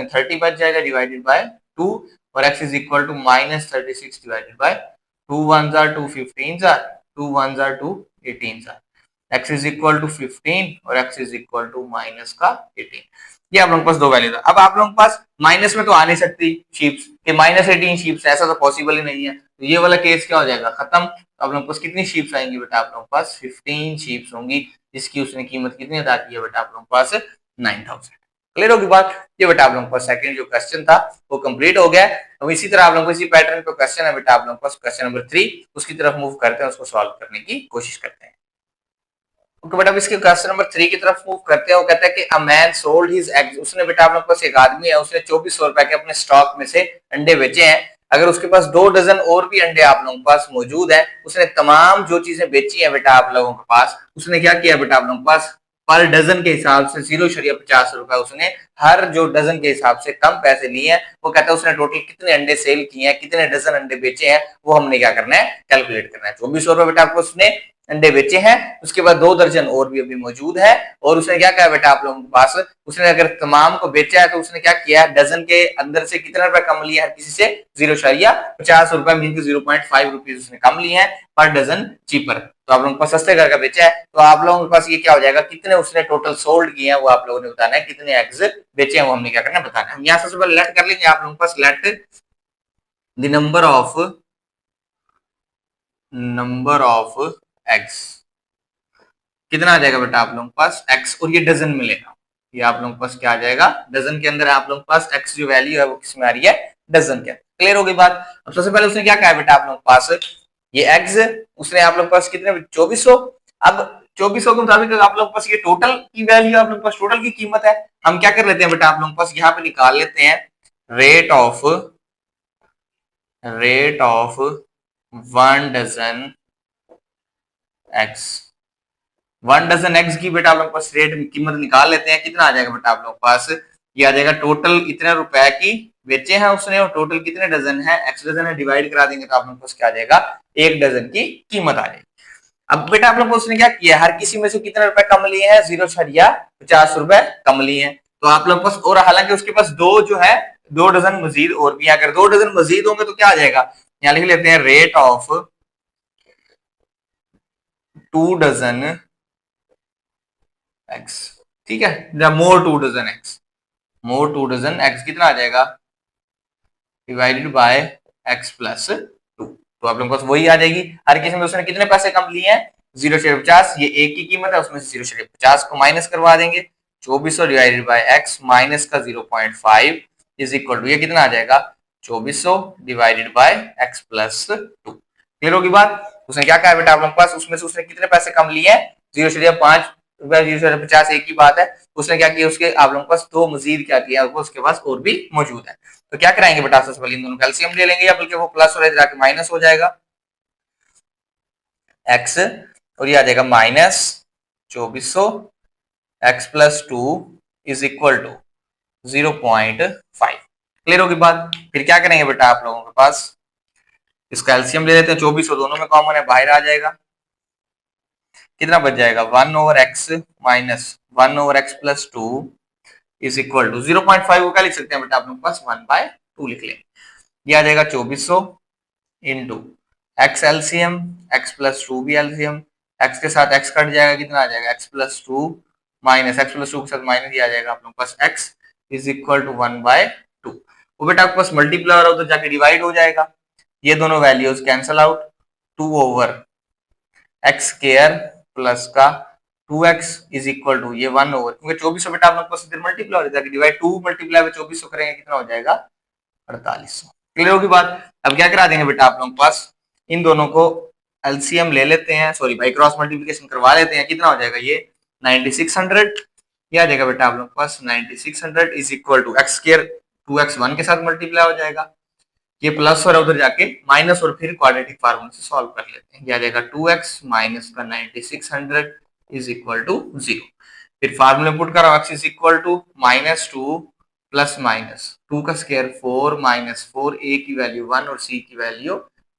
[SPEAKER 1] 30 बच जाएगा डिवाइडेड बाय 2 और x is equal to minus 36 divided by 2 1 जार 2 15 जार 2 1 जार 2 18 जार, x इज इक्वल टू 15 और x is equal to minus का 18। ये आप लोगों के पास दो वैल्यू था। अब आप लोगों के पास माइनस में तो आ नहीं सकती शीप्स कि माइनस 18 शीप्स, ऐसा तो पॉसिबल ही नहीं है। तो ये वाला केस क्या हो जाएगा खत्म। तो आप लोगों के पास कितनी शीप्स आएंगी बेटा, आप लोगों के पास 15 शीप्स होंगी जिसकी उसने कीमत कितनी अदा की है बेटा आप लोगों के पास 9000। क्लियर होगी बात। ये बेटा आप लोगों के पास सेकंड जो क्वेश्चन था वो कंप्लीट हो गया। अब इसी तरह आप लोगों को इसी पैटर्न पे क्वेश्चन है बेटा आप लोगों के पास क्वेश्चन नंबर 3, उसकी तरफ मूव करते हैं, उसको सॉल्व करने की कोशिश करते हैं। ओके बेटा, इसके क्वेश्चन नंबर 3 की तरफ मूव करते हैं। वो कहता है कि a man sold his eggs, उसने बेटा आप लोगों के पास एक आदमी है, उसने 2400 रुपए के अपने स्टॉक में से अंडे बेचे हैं। अगर उसके पास 2 डजन और भी अंडे आप लोगों के पास मौजूद है, उसने तमाम जो चीजें बेची है बेटा आप लोगों के पास, उसने क्या किया बेटा आप लोगों के पास पर डजन के हिसाब से 0.50 रुपए उसने हर जो डजन के हिसाब से कम पैसे लिए हैं। वो कहता है उसने टोटल कितने अंडे सेल किए हैं, कितने डजन अंडे बेचे हैं, वो हमने क्या करना है कैलकुलेट करना है। 2400 रुपए बेटा आपको उसने अंडे बेचे हैं, उसके बाद 2 दर्जन और भी अभी मौजूद है। और उसने क्या कहा बेटा आप लोगों के पास, उसने अगर तमाम को बेचा है तो उसने क्या किया, डजन के अंदर से कितना रुपया कम लिया है किसी से, 0.50 मीन की 0.5 रुपीज उसने कम लिए हैं पर डजन चीपर। तो आप लोगों के पास सस्ते घर का बेचा है, तो आप लोगों के पास ये क्या हो जाएगा, कितने उसने टोटल सोल्ड किए हैं वो आप लोगों ने बताना है, कितने एग्स बेचे हैं वो हमने क्या करना है बताना है। हम यहाँ सबसे पहले लेट कर लेंगे, आप लोगों के पास let the number of eggs कितना आ जाएगा बेटा आप लोगों के पास एक्स, और ये डजन मिलेगा, ये आप लोगों के पास क्या आ जाएगा डजन के अंदर, आप लोगों के पास एक्स जो वैल्यू है वो किसमें आ रही है, डजन के। क्लियर होगी बात। अब सबसे पहले उसने क्या कहा बेटा आप लोगों के पास, ये एग्स उसने आप लोगों के पास कितने 2400। अब 2400 के मुताबिक आप लोगों के पास ये टोटल की वैल्यू, आप लोगों के पास टोटल की कीमत है। हम क्या कर लेते हैं बेटा आप लोगों के पास यहाँ पे निकाल लेते हैं rate of 1 dozen eggs. 1 dozen eggs की बेटा आप लोग पास रेट कीमत निकाल लेते हैं, कितना आ जाएगा बेटा आप लोग पास, ये आ जाएगा टोटल इतने रुपए की बेचे हैं उसने और टोटल कितने डजन है, एक्स डजन है, डिवाइड करा देंगे तो आप लोग पास क्या आ जाएगा, 1 डजन की कीमत आ जाएगी। अब बेटा आप लोग को उसने क्या किया, हर किसी में से कितने रुपए कम लिए हैं, 0.50 रुपए कम लिए हैं। तो आप लोग पास, और हालांकि उसके पास 2 जो है 2 डजन मजीद और भी, अगर 2 डजन मजीद होंगे तो क्या आ जाएगा, यहाँ लिख लेते हैं रेट ऑफ 2 डजन एक्स। ठीक है, more 2 dozen eggs, more 2 dozen eggs कितना आ जाएगा, डिवाइडेड बाय एक्स प्लस 2। तो आप लोगों के पास वही आ जाएगी, हर किसी में उसने कितने पैसे कम लिए हैं, 0.50, ये एक की कीमत है, उसमें से 0.50 को माइनस करवा देंगे, 2400 डिवाइडेड बाय एक्स माइनस का 0.5 इज इक्वल टू, ये कितना आ जाएगा 2400 divided by x plus 2। Clear होगी बात। उसने क्या कहा बेटा आप लोगों के पास, उसमें से उसने कितने पैसे कम लिए हैं, 0.5 रुपया, 0.50 एक ही बात है। उसने क्या किया, उसके आप लोगों के पास 2 मजीद क्या किया, उसके पास और भी मौजूद है। तो क्या कराएंगे बेटा सबसे पहले इन दोनों का एलसीएम ले लेंगे, या बल्कि वो प्लस हो जाके माइनस हो जाएगा एक्स, और ये आ जाएगा minus 2400 x plus 2 is equal to 0.5। Clear होगी बात। फिर क्या करेंगे बेटा आप लोगों के पास, इसका एलसीएम ले लेते हैं, 2400 दोनों में कॉमन है, बाहर आ जाएगा, कितना बच जाएगा 1 over x minus 1 over x plus 2 is equal to 0.5 को क्या लिख सकते हैं बेटा आप लोग पास 1/2 लिख लेंगे। ये आ जाएगा 2400 into x LCM, x plus 2 भी एलसीएम, एक्स के साथ एक्स कट जाएगा, कितना आ जाएगा x plus 2 minus x plus 2 के साथ माइनस, ये आ जाएगा आप लोग पास एक्स इज इक्वल टू 1/2। वो बेटा आपके पास मल्टीप्लाई हो रहा हो तो जाके डिवाइड हो जाएगा, ये दोनों values cancel out, 2 over x square plus का 2x इज इक्वल टू ये 1 ओवर, क्योंकि 2400 बेटा आप लोग को मल्टीप्लाई हो जाएगा, डिवाइड 2 मल्टीप्लाई में 2400 करेंगे कितना हो जाएगा 4800। क्लियर होगी बात। अब क्या करा देंगे बेटा आप लोगों के पास, इन दोनों को एलसीएम ले लेते हैं, सॉरी बाई क्रॉस मल्टीप्लिकेशन करवा लेते हैं, कितना हो जाएगा ये 9600, ये आ जाएगा बेटा आप लोगों के पास 9600 is equal to x square 2x 1 के साथ मल्टीप्लाई हो जाएगा, ये प्लस और उधर जाके माइनस, और फिर क्वाड्रेटिक फार्मूला से सॉल्व कर लेते हैं, ये आ जाएगा 2x माइनस का 9600 इज इक्वल टू 0। फिर फार्मूला पुट करो, x is equal to -2 plus minus 2 का स्क्वायर 4 माइनस 4, a की वैल्यू 1 और c की value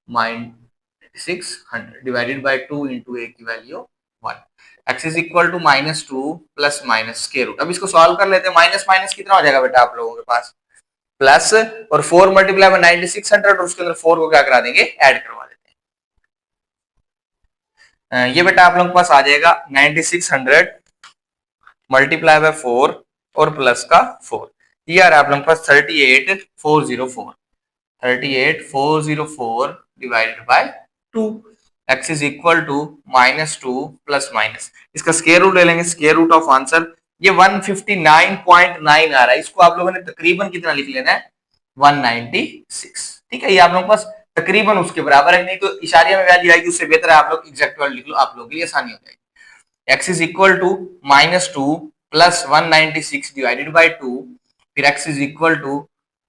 [SPEAKER 1] -600 divided by 2 into a की value 1, x is equal to -2 plus minus square root. अब इसको सॉल्व कर लेते हैं, माइनस माइनस कितना हो जाएगा बेटा आप लोगों के पास प्लस, और 4 मल्टीप्लाई में 9600 और उसके अंदर 4 को क्या करा देंगे ऐड करवा देते हैं, ये बेटा आप लोगों के पास आ जाएगा 9600 मल्टीप्लाई बाय 4 और प्लस का 4, ये आ रहा है आप लोगों के पास 38404 divided by 2, x is equal to -2 plus minus, इसका स्क्वायर रूट ले लेंगे, स्क्वायर रूट ऑफ आंसर ये 159.9 आ रहा है, इसको आप लोगों ने तकरीबन कितना लिख लेना है 196। ठीक है, ये आप लोगों के पास तकरीबन उसके बराबर है, नहीं तो इशारिया में वैल्यू आएगी उससे बेहतर है आप लोग एग्जैक्ट वैल्यू लिख लो, आप लोगों के लिए आसानी हो जाएगी। x is equal to -2 plus 196 divided by 2, फिर x is equal to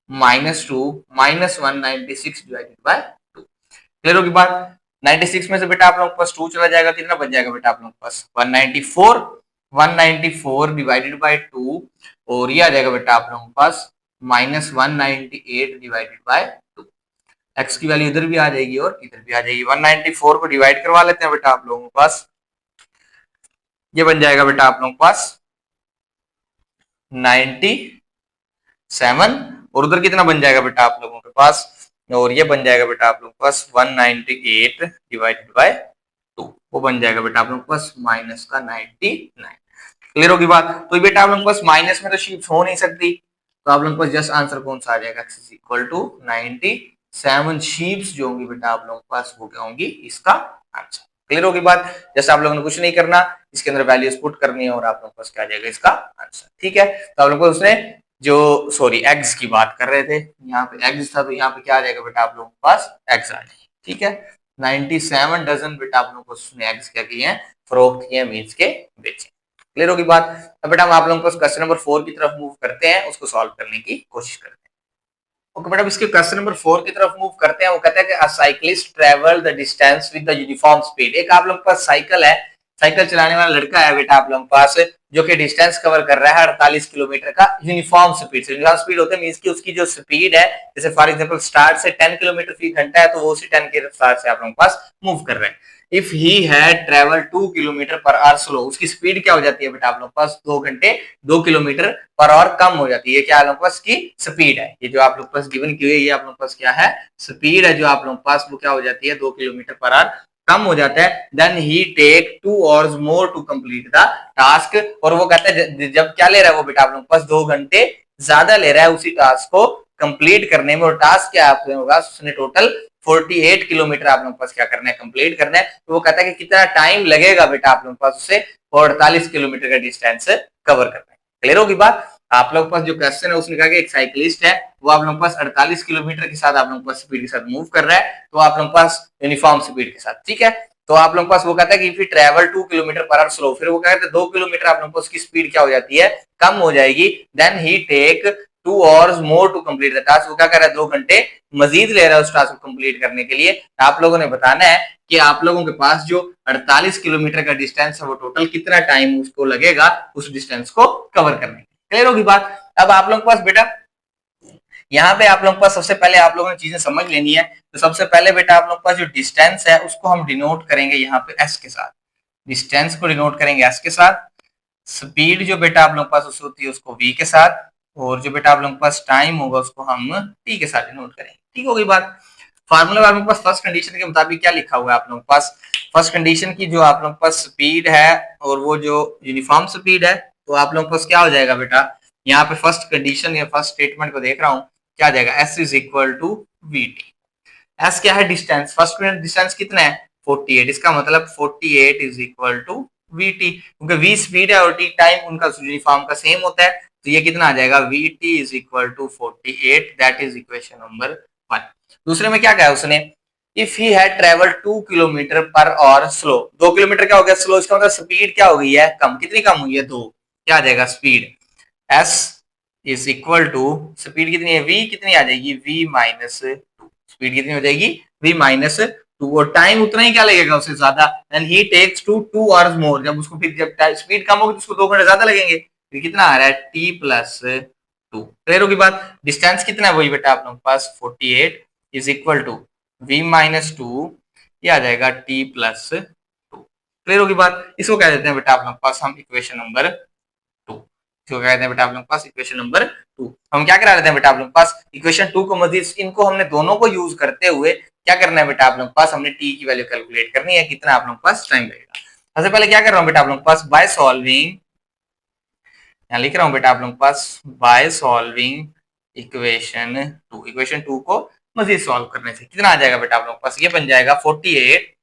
[SPEAKER 1] -2 minus 196 divided by 2। Clear होगी बात। 96 में से बेटा आप लोगों के पास 2 चला जाएगा, कितना बच जाएगा बेटा आप लोगों के पास 194 डिवाइडेड बाय 2, और ये आ जाएगा बेटा आप लोगों के पास -198 डिवाइडेड बाय 2। x की वैल्यू इधर भी आ जाएगी और इधर भी आ जाएगी। 194 को डिवाइड करवा लेते हैं बेटा आप लोगों के पास, ये बन जाएगा बेटा आप लोगों के पास 97, और उधर कितना बन जाएगा बेटा आप लोगों के पास, और ये बन जाएगा बेटा आप लोगों के पास 198 डिवाइडेड बाय 2, वो बन जाएगा बेटा आप लोगों के पास माइनस का 99। क्लियर होगी बात। तो बेटा आप लोगों के पास माइनस में तो शीप्स हो नहीं सकती, तो आप लोगों के पास जस्ट आंसर कौन सा आ जाएगा, x is equal to 97 sheeps जो होंगी बेटा आप लोगों के पास वो क्या होंगी, इसका आंसर। क्लियर होगी बात। जैसे आप लोगों ने कुछ नहीं करना, इसके अंदर वैल्यूज पुट करनी है और आप लोगों के पास क्या आ जाएगा इसका आंसर। ठीक है, तो आप लोगों को उसने जो सॉरी एग्स की बात कर रहे थे, यहाँ पे एग्स था तो यहाँ पे क्या आ जाएगा बेटा आप लोगों के पास एग्स आ जाएगी। ठीक है, 97 डजन बेटा आप लोगों को उसने एग्स क्या किए हैं, फरोख्त किए, मीन्स के बेचे। क्लियर होगी बात। अब बेटा हम आप लोगों को क्वेश्चन नंबर 4 की तरफ मूव करते हैं, उसको सॉल्व करने की कोशिश करते हैं। ओके बेटा, इसके क्वेश्चन नंबर 4 की तरफ मूव करते हैं। वो कहता है कि अ cyclist travel the distance with the uniform speed. एक आप लोगों के पास साइकिल है, साइकिल चलाने वाला लड़का है बेटा आप लोगों के पास, जो कि डिस्टेंस कवर कर रहा है 48 किलोमीटर का यूनिफॉर्म स्पीड से। यूनिफॉर्म स्पीड होता है मींस कि उसकी जो स्पीड है, जैसे फॉर एग्जांपल स्टार्ट से 10 किलोमीटर फी घंटा है, तो वो उसी 10 की रफ्तार से आप लोगों के पास मूव कर रहे हैं। If he had travel 2 kilometre per hour slow, उसकी स्पीड क्या हो जाती है बेटा आप लोगों के पास, 2 घंटे 2 किलोमीटर पर आवर कम हो जाती है। क्या आप लोगों के पास की स्पीड है, ये जो आप लोग पास गिवन की हुई है, ये आप लोगों के पास क्या है, स्पीड है जो आप लोगों के पास वो क्या हो जाती है, 2 किलोमीटर पर आवर कम हो जाता है। Then he take 2 hours more to complete the task, और वो कहता है जब क्या ले रहा है वो बेटा आप लोगों के पास 2 घंटे ज्यादा ले रहा है उसी टास्क को कंप्लीट करने में। और टास्क क्या आप लोगों का, उसने टोटल 48 किलोमीटर आप लोगों के पास क्या करना है, कंप्लीट करना है। तो वो कहता है कि कितना टाइम लगेगा बेटा आप लोगों के पास उससे 48 किलोमीटर का डिस्टेंस कवर करना है। क्लियर होगी बात। आप लोगों के पास जो क्वेश्चन है उसने कहा कि एक साइकिलिस्ट है, वो आप लोगों के पास 48 किलोमीटर के साथ आप लोगों के पास स्पीड के साथ मूव कर रहा है, तो आप लोगों के पास यूनिफॉर्म स्पीड के साथ। ठीक है, तो आप लोगों के पास वो कहता है कि if you travel 2 kilometre per hour slow, फिर वो कहता है 2 किलोमीटर आप लोगों को उसकी स्पीड क्या हो जाती है, कम हो जाएगी। Then he take 2 hours more to complete the task, वो क्या कर रहा है, 2 घंटे मजीद ले रहा है उस टास्क को कंप्लीट करने के लिए। आप लोगों ने बताना है कि आप लोगों के पास जो 48 किलोमीटर का डिस्टेंस है वो टोटल कितना टाइम उसको लगेगा उस डिस्टेंस को कवर करने के। क्लियर होगी बात। अब आप लोगों के पास बेटा यहाँ पे आप लोगों के पास सबसे पहले आप लोगों ने चीजें समझ लेनी है। तो सबसे पहले बेटा आप लोगों के पास जो डिस्टेंस है उसको हम डिनोट करेंगे यहाँ पे एस के साथ, डिस्टेंस को डिनोट करेंगे एस के साथ। स्पीड जो बेटा आप लोगों के पास उसको होती है उसको वी के साथ, और जो बेटा आप लोगों के पास टाइम होगा उसको हम टी के साथ डिनोट करेंगे। ठीक होगी बात। फार्मूला आप लोगों के पास फर्स्ट कंडीशन के मुताबिक क्या लिखा हुआ है आप लोगों के पास, फर्स्ट कंडीशन की जो आप लोगों के पास स्पीड है और वो जो यूनिफॉर्म स्पीड है, तो आप लोगों के पास क्या हो जाएगा बेटा, यहाँ पे फर्स्ट कंडीशन या फर्स्ट स्टेटमेंट को देख रहा हूँ, क्या आ जाएगा, s is equal to v t. S क्या है, डिस्टेंस, फर्स्ट डिस्टेंस कितना है 48, इसका मतलब 48 is equal to v t, क्योंकि वी स्पीड है और टी टाइम उनका यूनिफॉर्म का सेम होता है। तो ये कितना आ जाएगा, v t is equal to 48, that is equation number 1। दूसरे में क्या कहा उसने, if he had travel 2 kilometre per hour slow, 2 kilometre क्या हो गया स्लो, इसका मतलब स्पीड क्या हो गई है कम, कितनी कम हुई है 2, क्या आ जाएगा speed, s is equal to speed कितनी है, वी कितनी आ जाएगी, वी माइनस टू, स्पीड कितनी हो जाएगी, वी माइनस टू, और टाइम उतना ही क्या लगेगा उससे ज्यादा, and he takes two 2 hours more, जब उसको फिर जब स्पीड कम होगी तो उसको 2 घंटे ज्यादा लगेंगे, फिर कितना आ रहा है टी प्लस 2। क्लियर होगी बात। डिस्टेंस कितना है वही बेटा आप लोगों के पास 48 is equal to v minus two, ये आ जाएगा t प्लस 2। क्लियर होगी बात। इसको कह देते हैं बेटा आप लोगों के पास हम इक्वेशन नंबर 2, इसको कह देते हैं बेटा आप लोगों के पास इक्वेशन नंबर 2। हम क्या करा देते हैं बेटा आप लोगों के पास इक्वेशन 2 को मजीद इनको हमने दोनों को यूज करते हुए क्या करना है बेटा आप लोगों के पास, हमने t की वैल्यू कैलकुलेट करनी है, कितना आप लोगों के पास टाइम लगेगा। सबसे पहले क्या कर रहा हूँ बेटा आप लोगों के पास, बाय सॉल्विंग, यहाँ लिख रहा हूँ बेटा आप लोगों के पास बाय सॉल्विंग इक्वेशन 2, इक्वेशन 2 को मजीद सॉल्व करने से कितना आ जाएगा बेटा आप लोगों के पास, ये बन जाएगा 48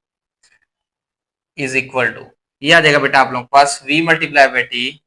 [SPEAKER 1] इज इक्वल टू, ये आ जाएगा बेटा आप लोगों के पास v multiply by T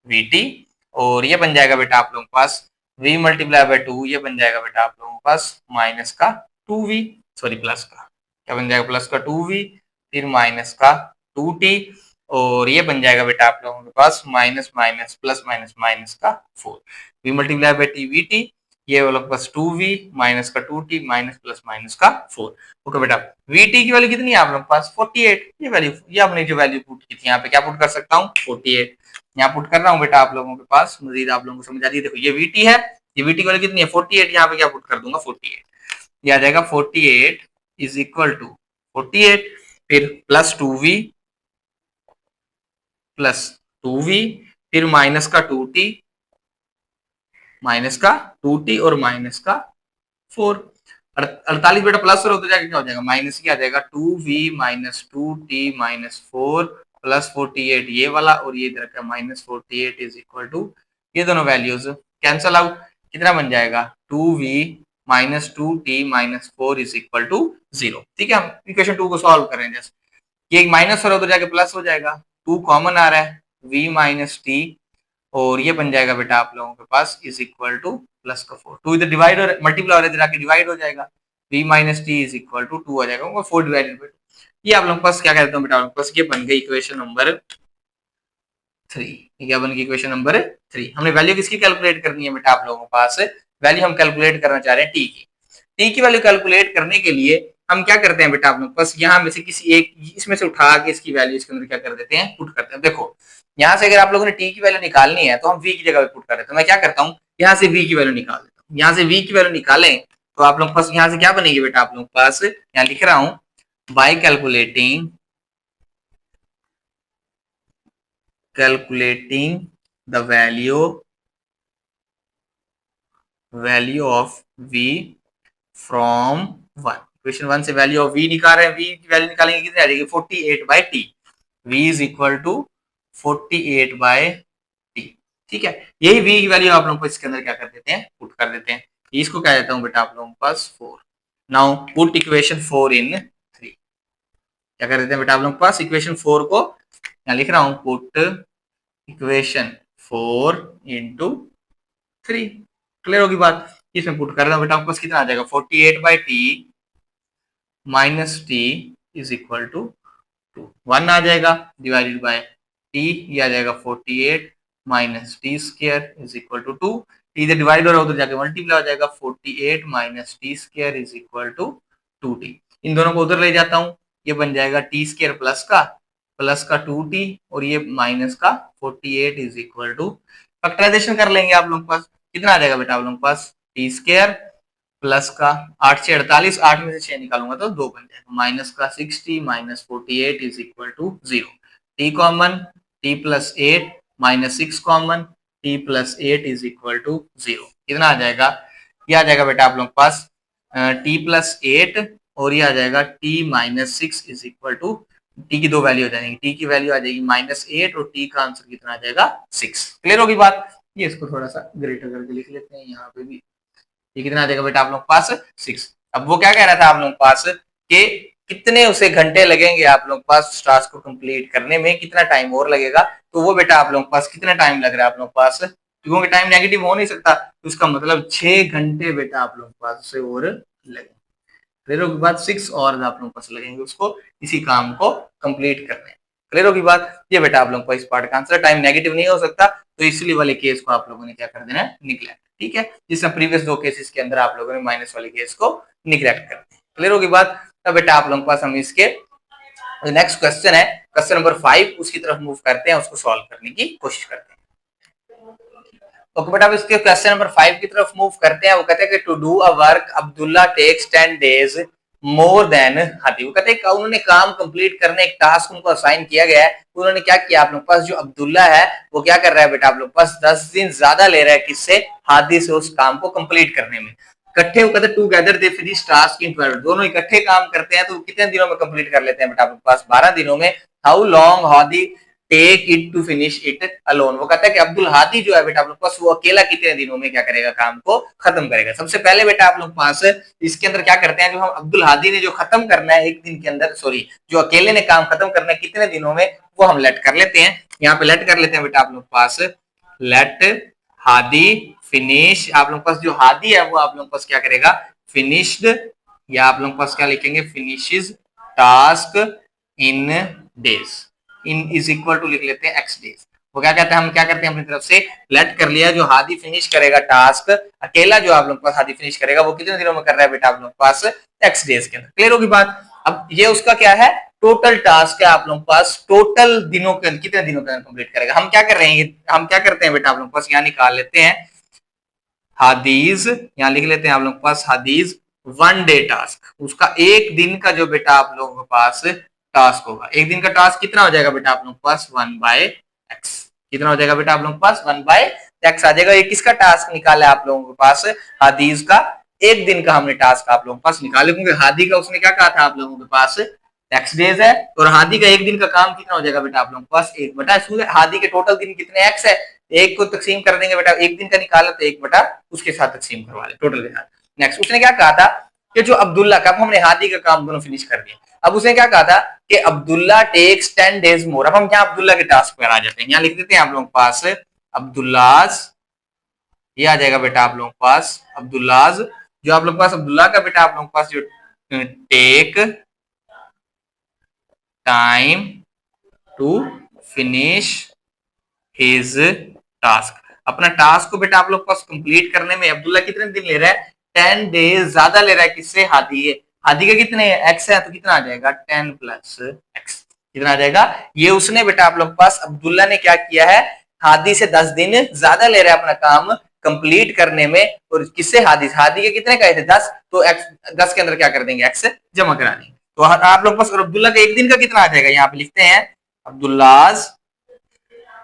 [SPEAKER 1] V T, और ये बन जाएगा बेटा आप लोगों के पास v मल्टीप्लाई बाय 2, ये बन जाएगा बेटा आप लोगों के पास माइनस का 2v, सॉरी प्लस का, क्या बन जाएगा प्लस का 2v, फिर माइनस का 2t, और ये बन जाएगा बेटा आप लोगों के पास minus minus plus minus minus का 4, v multiply by T V T, ये वाला प्लस 2v माइनस का 2t माइनस प्लस माइनस का 4। ओके बेटा, vt की वैल्यू कितनी है आप लोगों के पास 48, ये वैल्यू, ये आपने जो वैल्यू पुट की थी यहाँ पे क्या पुट कर सकता हूँ 48, यहाँ पुट कर रहा हूँ बेटा आप लोगों के पास, मजीद आप लोगों को समझा दी। देखो ये vt है, ये vt की वैल्यू कितनी है 48, यहाँ पे क्या पुट कर दूंगा 48। ये आ जाएगा 48 इज इक्वल टू 48, फिर प्लस 2v प्लस 2v, फिर माइनस का 2t, माइनस का 2t और माइनस का 4। 48 बेटा प्लस और होते जाके क्या हो जाएगा, माइनस क्या आ जाएगा 2v minus 2t minus 4 plus 48 ये वाला, और ये इधर का माइनस 48 इज इक्वल टू ये दोनों वैल्यूज कैंसल आउट, कितना बन जाएगा 2v minus 2t minus 4 is equal to 0। ठीक है, हम इक्वेशन 2 को सॉल्व करें, जैसे ये माइनस हो रहा है तो जाके प्लस हो जाएगा, 2 कॉमन आ रहा है v माइनस टी, और ये बन जाएगा बेटा आप लोगों के पास इज इक्वल टू प्लस का 4, 2 इधर डिवाइड और मल्टीप्लाई हो रहा है, डिवाइड हो जाएगा, v minus t is equal to 2 आ जाएगा, 4 डिवाइडेड बाय 2। ये आप लोगों के पास क्या कहते हैं बेटा, आप लोगों के पास ये बन गई इक्वेशन नंबर 3। क्या बन गई इक्वेशन नंबर 3। हमने वैल्यू किसकी कैलकुलेट करनी है बेटा, आप लोगों के पास वैल्यू हम कैलकुलेट करना चाह रहे हैं टी की वैल्यू कैलकुलेट करने के लिए हम क्या करते हैं बेटा, आप लोग बस यहाँ में से किसी एक इसमें से उठा के इसकी वैल्यू इसके अंदर क्या कर देते हैं, पुट करते हैं। देखो यहाँ से अगर आप लोगों ने टी की वैल्यू निकालनी है तो हम वी की जगह पे पुट कर देते हैं। मैं क्या करता हूँ, यहाँ से वी की वैल्यू निकाल देता हूँ, यहाँ से वी की वैल्यू निकालें तो आप लोग पास यहाँ से क्या बनेगी बेटा, आप लोग पास यहाँ लिख रहा हूँ by calculating the value of v from 1। Equation 1 से वैल्यू ऑफ v निकाल रहे हैं, v की वैल्यू निकालेंगे कितनी आ जाएगी 48 by t, v is equal to 48 by t. ठीक है, यही v की वैल्यू आप लोगों को इसके अंदर क्या कर देते हैं, पुट कर देते हैं। इसको क्या देता हूं बेटा आप लोगों के पास 4। नाउ पुट इक्वेशन 4 इन 3। क्या कर देते हैं बेटा आप लोगों के पास इक्वेशन 4 को यहाँ लिख रहा हूं, पुट इक्वेशन 4 इंटू 3। क्लियर होगी बात, इसमें पुट कर रहा हूं बेटा आपके पास कितना आ जाएगा 48 by t minus t is equal to 2, 1 आ जाएगा डिवाइडेड बाय टी, ये आ जाएगा 48 minus t square is equal to 2, t इधर डिवाइड हो रहा है उधर जाके मल्टीप्लाई हो जाएगा 48 minus t square is equal to 2t। इन दोनों को उधर ले जाता हूँ, ये बन जाएगा टी स्क्वायर प्लस का 2t और ये माइनस का 48 इज इक्वल टू, फैक्टराइजेशन कर लेंगे आप लोग के पास, कितना आ जाएगा बेटा आप लोगों के पास टी स्क्वायर प्लस का 8 से 48, 8 में से 6 निकालूंगा तो 2 बन जाएगा, माइनस का 60 minus 48 is equal to 0, t common t plus 8 minus 6 common t plus 8 is equal to 0, कितना आ जाएगा, ये आ जाएगा बेटा आप लोग के पास टी प्लस 8 और ये आ जाएगा t minus 6 is equal to, t की दो वैल्यू हो जाएंगी, टी की वैल्यू आ जाएगी -8 और टी का आंसर कितना आ जाएगा 6। क्लियर होगी बात, ये इसको थोड़ा सा ग्रेटर करके लिख लेते हैं यहाँ पे भी, ये कितना आ जाएगा बेटा आप लोग के पास 6। अब वो क्या कह रहा था आप लोग के पास कि कितने उसे घंटे लगेंगे आप लोग के पास टास्क को कंप्लीट करने में, कितना टाइम और लगेगा, तो वो बेटा आप लोग के पास कितना टाइम लग रहा है आप लोग के पास, क्योंकि टाइम नेगेटिव हो नहीं सकता तो इसका मतलब 6 घंटे बेटा आप लोग के पास उसे और लगेंगे। क्लियर होगी बात, 6 और आप लोग पास लगेंगे उसको इसी काम को कंप्लीट करने। क्लियर होगी बात, ये बेटा आप लोग को इस पार्ट का आंसर, टाइम नेगेटिव नहीं हो सकता तो इसलिए वाले केस को आप लोगों ने क्या कर देना है, निग्लेक्ट। ठीक है, जिसमें प्रीवियस 2 केसेस के अंदर आप लोगों ने माइनस वाले केस को निग्लेक्ट कर दिया। क्लियर होगी बात, तब बेटा आप लोगों के पास हम इसके नेक्स्ट क्वेश्चन है क्वेश्चन नंबर 5, उसकी तरफ मूव करते हैं, उसको सॉल्व करने की कोशिश करते हैं। ओके बेटा, अब इसके क्वेश्चन नंबर 5 की तरफ मूव करते हैं। वो कहते हैं कि to do a work Abdullah takes 10 days more than Hadi. वो कहते हैं उन्होंने काम कंप्लीट करने एक टास्क उनको असाइन किया गया है, उन्होंने क्या किया, आप लोग पास जो अब्दुल्ला है वो क्या कर रहा है बेटा आप लोग पास 10 दिन ज्यादा ले रहा है किससे, हादी से, उस काम को कंप्लीट करने में। इकट्ठे वो कहते हैं together they finish task in 12, दोनों इकट्ठे काम करते हैं तो कितने दिनों में कंप्लीट कर लेते हैं बेटा आप लोग पास 12 दिनों में। How long Hadi take it to finish it alone. वो कहता है कि अब्दुल हादी जो है बेटा आप लोग पास वो अकेला कितने दिनों में क्या करेगा, काम को खत्म करेगा। सबसे पहले बेटा आप लोग पास इसके अंदर क्या करते हैं, जो हम अब्दुल हादी ने जो खत्म करना है एक दिन के अंदर, सॉरी जो अकेले ने काम खत्म करना है कितने दिनों में, वो हम लेट कर लेते हैं। यहाँ पे लेट कर लेते हैं बेटा आप लोग पास लेट हादी फिनिश, आप लोग पास जो हादी है वो आप लोग पास क्या करेगा, फिनिश्ड, या आप लोग पास क्या लिखेंगे, finishes task in days, n is equal to लिख लेते हैं x डेज। वो क्या कहते हैं, हम क्या करते हैं अपनी तरफ से लेट कर लिया, जो हादी फिनिश करेगा टास्क अकेला, जो आप लोग पास हादी फिनिश करेगा वो कितने दिनों में कर रहा है बेटा आप लोग पास x डेज के अंदर। क्लियर होगी बात, अब ये उसका क्या है, टोटल टास्क है आप लोग पास, टोटल दिनों के कितने दिनों के अंदर कंप्लीट करेगा। हम क्या कर रहे हैं, हम क्या करते हैं बेटा आप लोग पास यहाँ निकाल लेते हैं हादीज, यहाँ लिख लेते हैं आप लोग पास हादीज वन डे टास्क, उसका एक दिन का जो बेटा आप लोगों के पास टास्क होगा, एक दिन का टास्क कितना हो जाएगा बेटा आप लोगों के पास 1/x, कितना हो जाएगा बेटा आप लोगों के पास 1/x आ जाएगा। ये किसका टास्क निकाला है आप लोगों के पास, हादीज का एक दिन का हमने टास्क आप लोगों के पास निकाले, क्योंकि हादी का उसने क्या कहा था आप लोगों के पास x डेज है, और हादी का एक दिन का काम कितना हो जाएगा बेटा आप लोगों के पास 1/, हादी के टोटल दिन कितने x है, एक को तकसीम कर देंगे बेटा, एक दिन का निकाला तो 1/, उसके साथ तकसीम करवा ले टोटल के साथ। नेक्स्ट उसने क्या कहा था कि जो अब्दुल्ला का, अब हमने हादी का काम दोनों फिनिश कर दिया, अब उसने क्या कहा था कि अब्दुल्ला टेक्स 10 डेज मोर। अब हम यहाँ अब्दुल्ला के टास्क पर आ जाते हैं, यहाँ लिख देते हैं आप लोगों के पास अब्दुल्लाज, ये आ जाएगा बेटा आप लोगों के पास अब्दुल्लाज, जो आप लोगों के पास अब्दुल्ला का बेटा आप लोगों के पास जो take time to finish his task, अपना टास्क को बेटा आप लोग पास कंप्लीट करने में अब्दुल्ला कितने दिन ले रहा है, 10 डेज ज्यादा ले रहा है किससे, हादी है, हादी का कितने एक्स है तो कितना आ जाएगा 10 + x, कितना आ जाएगा, ये उसने बेटा आप लोग पास अब्दुल्ला ने क्या किया है, हादी से 10 दिन ज्यादा ले रहा है अपना काम कंप्लीट करने में, और किससे, हादी, हादी के कितने कहे थे 10, तो x 10 के अंदर क्या कर देंगे x जमा करा देंगे, तो आप लोग पास अब्दुल्ला का एक दिन का कितना आ जाएगा, यहाँ पे लिखते हैं अब्दुल्लाज,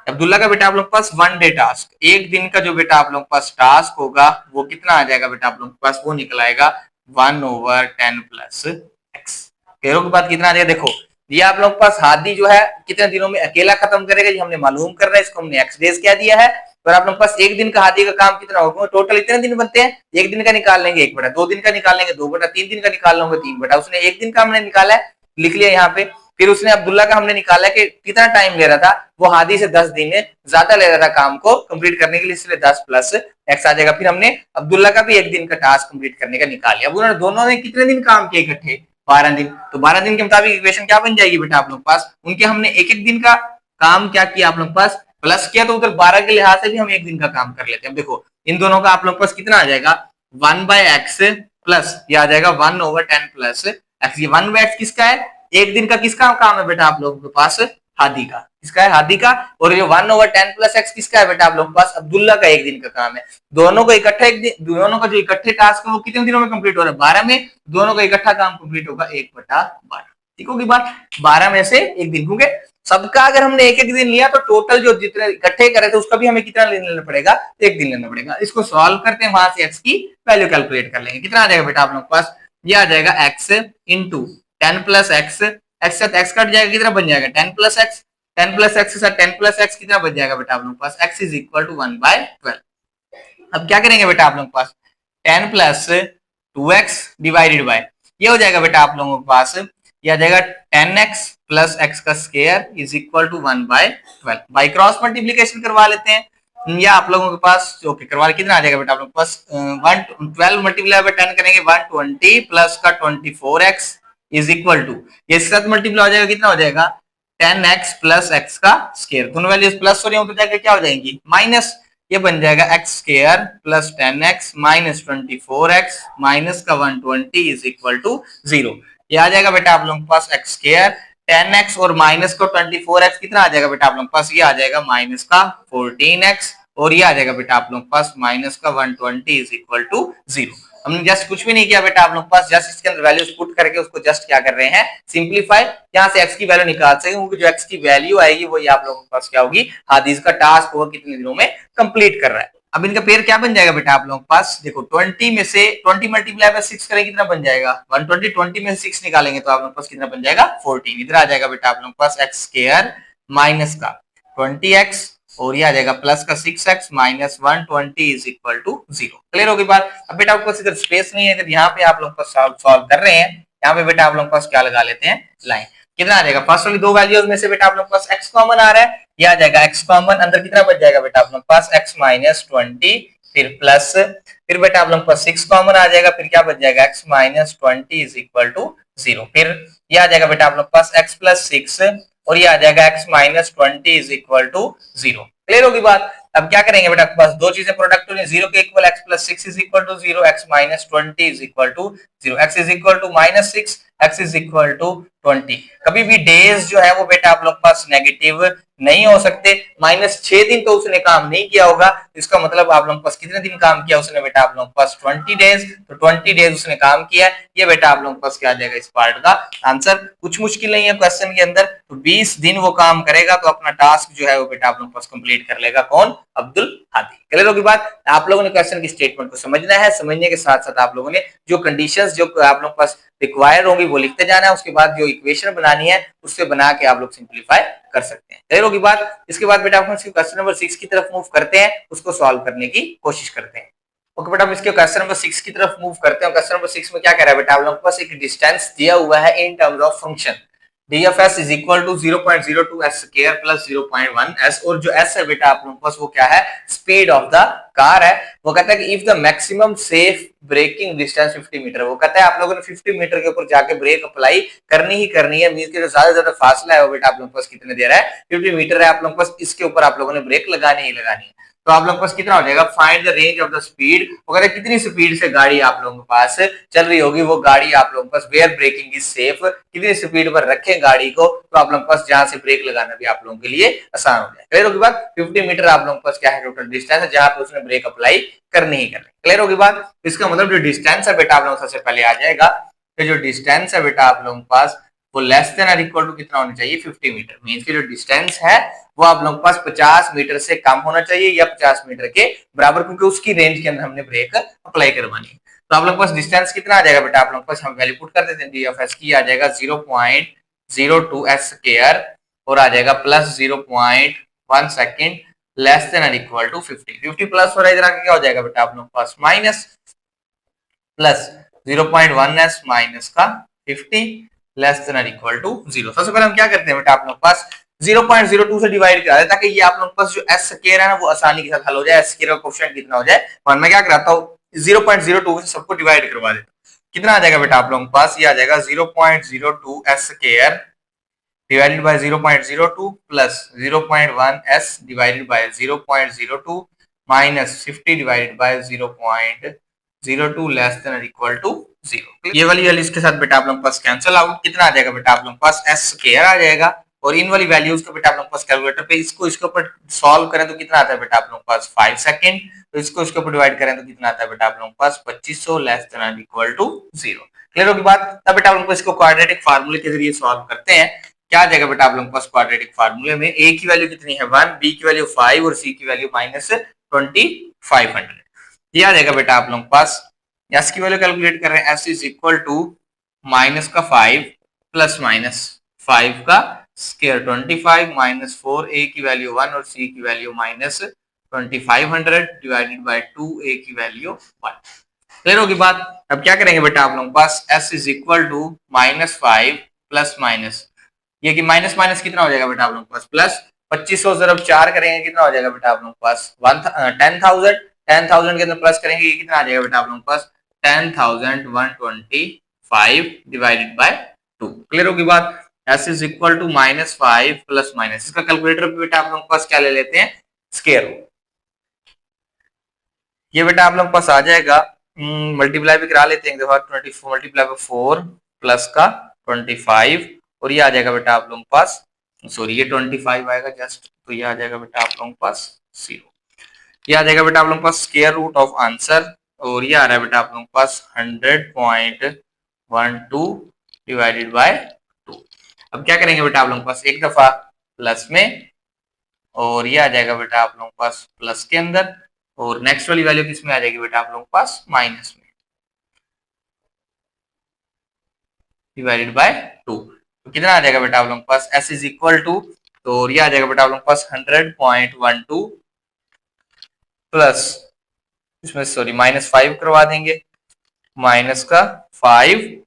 [SPEAKER 1] अब्दुल्ला का बेटा आप लोग के पास 1 डे टास्क, एक दिन का जो बेटा आप लोग के पास टास्क होगा वो कितना आ जाएगा बेटा आप लोग के पास, वो निकल आएगा 1/10 + x, कह के बाद कितना आ जाएगा, देखो ये आप लोग के पास हादी जो है कितने दिनों में अकेला खत्म करेगा, ये हमने मालूम कर रहा है, इसको हमने x डेज क्या दिया है, और आप लोग के पास एक दिन का हादी का काम कितना होगा, टोटल इतने दिन बनते हैं, एक दिन का निकाल लेंगे 1/, 2 दिन का निकाल लेंगे 2/, 3 दिन का निकाल लेंगे 3/, उसने एक दिन का हमने निकाला है, लिख लिया यहाँ पे, फिर उसने अब्दुल्ला का हमने निकाला कि कितना टाइम ले रहा था, वो हादी से 10 दिन ज्यादा ले रहा था काम को कंप्लीट करने के लिए, इसलिए 10 + x आ जाएगा। फिर हमने अब्दुल्ला का भी एक दिन का टास्क कंप्लीट करने का निकाल लिया। अब उन्होंने दोनों ने कितने दिन काम किए इकट्ठे, 12 दिन, तो 12 दिन के मुताबिक इक्वेशन क्या बन जाएगी बेटा आप लोग पास, उनके हमने एक एक दिन का काम क्या किया आप लोग पास प्लस किया, तो उधर 12 के लिहाज से भी हम एक दिन का काम कर लेते हैं। देखो इन दोनों का आप लोग पास कितना आ जाएगा 1/x प्लस ये आ जाएगा 1/10 + x, ये 1/x किसका है, एक दिन का किसका काम है बेटा आप लोगों के पास, हादी का, किसका है, हादी का, और ये 1/10 + x किसका है बेटा आप लोगों के पास, अब्दुल्ला का एक दिन का काम है। दोनों को इकट्ठा एक दिन, दोनों का जो इकट्ठे टास्क है वो कितने दिनों में कंप्लीट हो रहा है, 12 में, दोनों का इकट्ठा काम कंप्लीट होगा 1/12, ठीक होगी बात, 12 में से एक दिन, क्योंकि सबका अगर हमने एक एक दिन लिया तो टोटल जो जितने इकट्ठे करे थे उसका भी हमें कितना लेना पड़ेगा, एक दिन लेना पड़ेगा। इसको सॉल्व करते हैं, वहां से x की वैल्यू कैलकुलेट कर लेंगे, कितना आ जाएगा बेटा आप लोगों के पास, ये आ जाएगा x × 10 + x, x साथ x कट जाएगा, कितना बन जाएगा 10 + x, 10 + x के साथ 10 + x कितना बन जाएगा बेटा आप लोगों के पास, x = 1/12। अब क्या करेंगे बेटा आप लोगों के पास 10 + 2x डिवाइडेड बाय, ये हो जाएगा बेटा आप लोगों के पास, ये आ जाएगा 10x + x का स्क्वायर = 1/12, बाय क्रॉस मल्टीप्लिकेशन करवा लेते हैं, या आप लोगों के पास ओके करवा, कितना आ जाएगा बेटा आप लोगों के पास 12 मल्टीप्लाई बाय 10 करेंगे 120 प्लस का 24x = ये इसके साथ मल्टीप्लाई हो जाएगा, कितना हो जाएगा 10x + x का स्क्वायर, दोनों वैल्यूज प्लस हो रही हो तो जाकर क्या हो जाएंगी माइनस, ये बन जाएगा x² + 10x - 24x माइनस का 120 = 0, ये आ जाएगा बेटा आप लोगों के पास x² 10x और माइनस का 24x कितना आ जाएगा बेटा आप लोगों के पास, ये आ जाएगा माइनस का 14x, और ये आ जाएगा बेटा आप लोगों के पास माइनस का 120 = 0। हमने जस्ट कुछ भी नहीं किया बेटा आप लोग पास, जस्ट इसके अंदर वैल्यूज पुट करके उसको जस्ट क्या कर रहे हैं सिंपलीफाई, यहाँ से x की वैल्यू निकाल सके, क्योंकि जो x की वैल्यू आएगी वो आप लोगों के पास क्या होगी, हादीज का टास्क होगा कितने दिनों में कंप्लीट कर रहा है। अब इनका पेयर क्या बन जाएगा बेटा आप लोगों के पास, देखो 20 में से 20 मल्टीप्लाई बाय 6 करें कितना बन जाएगा 120, 20 में से 6 निकालेंगे तो आप लोगों के पास कितना बन जाएगा 14, इधर आ जाएगा बेटा आप लोगों के पास x² माइनस का 20x और ये आ जाएगा प्लस का 6x माइनस 120 = 0। क्लियर होगी बात। अब बेटा आपको इधर स्पेस नहीं है, इधर यहाँ पे आप लोग सॉल्व कर रहे हैं, यहाँ पे बेटा आप लोग पास क्या लगा लेते हैं लाइन, कितना आ जाएगा फर्स्ट वाली दो वैल्यूज में से बेटा आप लोग पास x कॉमन आ रहा है, ये आ जाएगा x कॉमन, अंदर कितना बच जाएगा बेटा आप लोग पास x - 20 फिर प्लस, फिर बेटा आप लोग पास 6 कॉमन आ जाएगा, फिर क्या बच जाएगा x - 20 = 0, फिर ये आ जाएगा बेटा आप लोग पास x + 6 और ये आ जाएगा x - 20 = 0। क्लियर होगी बात। अब क्या करेंगे बेटा आपके पास दो चीजें प्रोडक्ट हो रही है, 0 के equal x + 6 = 0, x - 20 = 0, x = -6 x is equal to 20। कभी भी डेज जो है वो बेटा आप लोग के पास नेगेटिव नहीं हो सकते। -6 दिन तो उसने काम नहीं किया होगा, इसका मतलब आप लोगों के पास कितने दिन काम किया उसने बेटा आप लोगों के पास 20 डेज, तो 20 डेज उसने काम किया। ये बेटा आप लोगों के पास क्या आ जाएगा इस पार्ट का आंसर। कुछ मुश्किल नहीं है क्वेश्चन के अंदर, तो 20 दिन वो काम करेगा तो अपना टास्क जो है वो बेटा आप लोगों के पास कंप्लीट कर लेगा कौन, अब्दुल हादी। क्लियर होगी बात। आप लोगों ने क्वेश्चन की स्टेटमेंट को समझना है, समझने के साथ साथ आप लोगों ने जो कंडीशंस जो आप लोगों के पास रिक्वायर होंगी वो लिखते जाना है, उसके बाद जो इक्वेशन बनानी है उससे बना के आप लोग सिंप्लीफाई कर सकते हैं। क्लियर होगी बात। इसके बाद बेटा हम क्वेश्चन नंबर 6 की तरफ मूव करते हैं, उसको सॉल्व करने की कोशिश करते हैं। ओके बेटा, हम इसके क्वेश्चन नंबर 6 की तरफ मूव करते हैं। क्वेश्चन नंबर 6 में क्या कह रहा है बेटा, आप लोगों के पास एक डिस्टेंस दिया हुआ है in terms of function dfs is equal to 0.02 s square plus 0.1 s, और जो s है बेटा आप लोगों के पास वो क्या है, स्पीड ऑफ द कार है। वो कहता है कि if the maximum safe braking distance 50 metre, वो कहता है आप लोगों ने 50 मीटर के ऊपर जाके ब्रेक अप्लाई करनी ही करनी है। मींस कि जो ज्यादा ज्यादा फासला है वो बेटा आप लोगों के पास कितने दे रहा है, 50 मीटर है। आप लोगों के पास इसके ऊपर आप लोगों ने ब्रेक लगानी ही लगानी है। तो आप लोगों के पास कितना हो जाएगा, find the range of the speed. अगर कितनी स्पीड से गाड़ी आप लोगों के पास चल रही होगी, वो गाड़ी आप लोगों के पास वेयर ब्रेकिंग इज सेफ, कितनी स्पीड पर रखें गाड़ी को, तो आप लोगों के पास जहां से ब्रेक लगाना भी आप लोगों के लिए आसान हो जाए। क्लियर होगी बात। 50 मीटर आप लोगों के पास क्या है, टोटल डिस्टेंस है जहां पे उसने ब्रेक अप्लाई करनी ही करनी। क्लियर होगी बात। इसका मतलब जो डिस्टेंस है बेटा आप लोगों सबसे पहले आ जाएगा, तो जो डिस्टेंस है बेटा आप लोगों के पास वो लेस देन और इक्वल टू कितना होना चाहिए, 50 मीटर। मींस कि जो डिस्टेंस है वो आप लोगों के पास 50 मीटर से कम होना चाहिए या 50 मीटर के बराबर, क्योंकि उसकी रेंज के अंदर हमने ब्रेक अप्लाई करवानी है। तो आप लोगों के पास डिस्टेंस कितना आ जाएगा बेटा, आप लोगों के पास हम वैल्यू पुट कर देते हैं, डी ऑफ एस की आ जाएगा 0.02 एस स्क्वायर और आ जाएगा प्लस 0.1 सेकेंड लेस देन और इक्वल टू 50 प्लस हो रहा है, इधर आके क्या हो जाएगा बेटा आप लोगों के पास माइनस, प्लस 0.1 एस माइनस का 50 लेस देन और इक्वल टू 0। सबसे पहले हम क्या करते हैं बेटा, आप लोग पास 0.02 से डिवाइड करा दे ताकि ये आप लोग के पास जो s स्क्वायर है ना वो आसानी के साथ हल हो जाए। s स्क्वायर का कोएफिशिएंट कितना हो जाए 1। मैं क्या कराता हूं 0.02 से सबको डिवाइड करवा देता हूं। कितना आ जाएगा बेटा आप लोगों के पास, ये आ जाएगा 0.02 s square divided by 0.02 plus 0.1 s divided by 0.02 minus 50 divided by 0.02 less than और इक्वल टू 0। ये वाली वैल्यू इसके साथ बेटा आप लोगों के पास कैंसिल आउट। कितना आ जाएगा बेटा आप लोगों के पास s स्क्वायर आ जाएगा, और इन वाली वैल्यूज को बेटा आप लोगों के पास कैलकुलेटर पे इसको इसके ऊपर सॉल्व करें तो कितना आता है बेटा आप लोगों के पास 5 सेकंड। तो इसको इसके ऊपर डिवाइड करें तो कितना आता है बेटा आप लोगों के पास 2500 लेस देन और इक्वल टू 0। क्लियर होगी बात। तब बेटा आप लोगों को इसको क्वाड्रेटिक फार्मूले के जरिए सॉल्व करते हैं। क्या आ जाएगा बेटा आप लोगों के पास क्वाड्रेटिक फार्मूले में, a की वैल्यू कितनी है 1, b की वैल्यू 5 और c की वैल्यू -2500। ये आ जाएगा बेटा आप लोगों के पास, s की वैल्यू कैलकुलेट कर रहे हैं, s is equal to minus का 5 प्लस माइनस 5 का स्क्वायर 25 माइनस 4, a की वैल्यू 1 और c की वैल्यू -2500 डिवाइडेड बाय 2, a की वैल्यू 1। क्लियर होगी बात। अब क्या करेंगे बेटा आप लोगों के पास, s is equal to -5 plus minus, ये कि माइनस माइनस कितना हो जाएगा बेटा आप लोगों के पास प्लस 2500 जब 4 करेंगे कितना हो जाएगा बेटा आप लोगों के पास 10,000 के अंदर प्लस करेंगे ये कितना आ जाएगा बेटा आप लोगों के पास 10,125 डिवाइडेड बाय 2। क्लियर होगी बात। s is equal to -5 plus minus, इसका कैलकुलेटर पे बेटा आप लोगों के पास क्या ले लेते हैं स्क्वायर रूट। ये बेटा आप लोगों के पास आ जाएगा, मल्टीप्लाई भी करा लेते हैं एक दफा, 24 मल्टीप्लाई बाय 4 प्लस का 25 और ये आ जाएगा बेटा आप लोगों के पास, सॉरी ये 25 आएगा जस्ट, तो ये आ जाएगा बेटा आप लोगों के पास 0। ये आ जाएगा बेटा आप लोगों के पास स्क्वायर रूट ऑफ आंसर, और ये आ रहा है बेटा आप लोगों के पास 100.12 डिवाइडेड बाय 2। अब क्या करेंगे बेटा आप लोगों के पास एक दफा प्लस में, और ये आ जाएगा बेटा आप लोगों के पास प्लस के अंदर, और नेक्स्ट वाली वैल्यू किस में आ जाएगी बेटा आप लोगों के पास माइनस में डिवाइडेड बाय 2। तो कितना आ जाएगा बेटा आप लोगों के पास s इज इक्वल टू, तो ये आ जाएगा बेटा आप लोगों के पास 100.12 प्लस इसमें सॉरी -5 करवा देंगे, माइनस का 5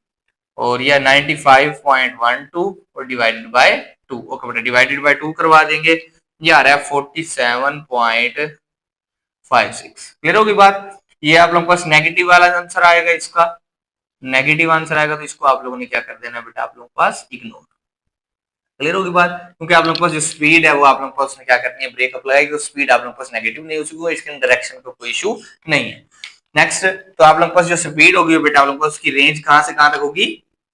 [SPEAKER 1] और यह 95.12 और डिवाइडेड बाय 2। ओके बेटा डिवाइडेड बाय 2 करवा देंगे, ये आ रहा है 47.56। क्लियर होगी बात। ये आप लोगों के पास नेगेटिव वाला आंसर आएगा, इसका नेगेटिव आंसर आएगा तो इसको आप लोगों ने क्या कर देना बेटा आप लोगों के पास इग्नोर। क्लियर होगी बात, क्योंकि आप लोगों के पास जो स्पीड है वो आप लोगों के पास क्या करनी है ब्रेक अप लगाएगी, तो स्पीड आप लोगों के पास नेगेटिव नहीं हो चुकी है, इसके डायरेक्शन का कोई इशू नहीं है। नेक्स्ट, तो आप लोगों के पास जो स्पीड होगी बेटा आप लोगों को उसकी रेंज कहां से कहां तक होगी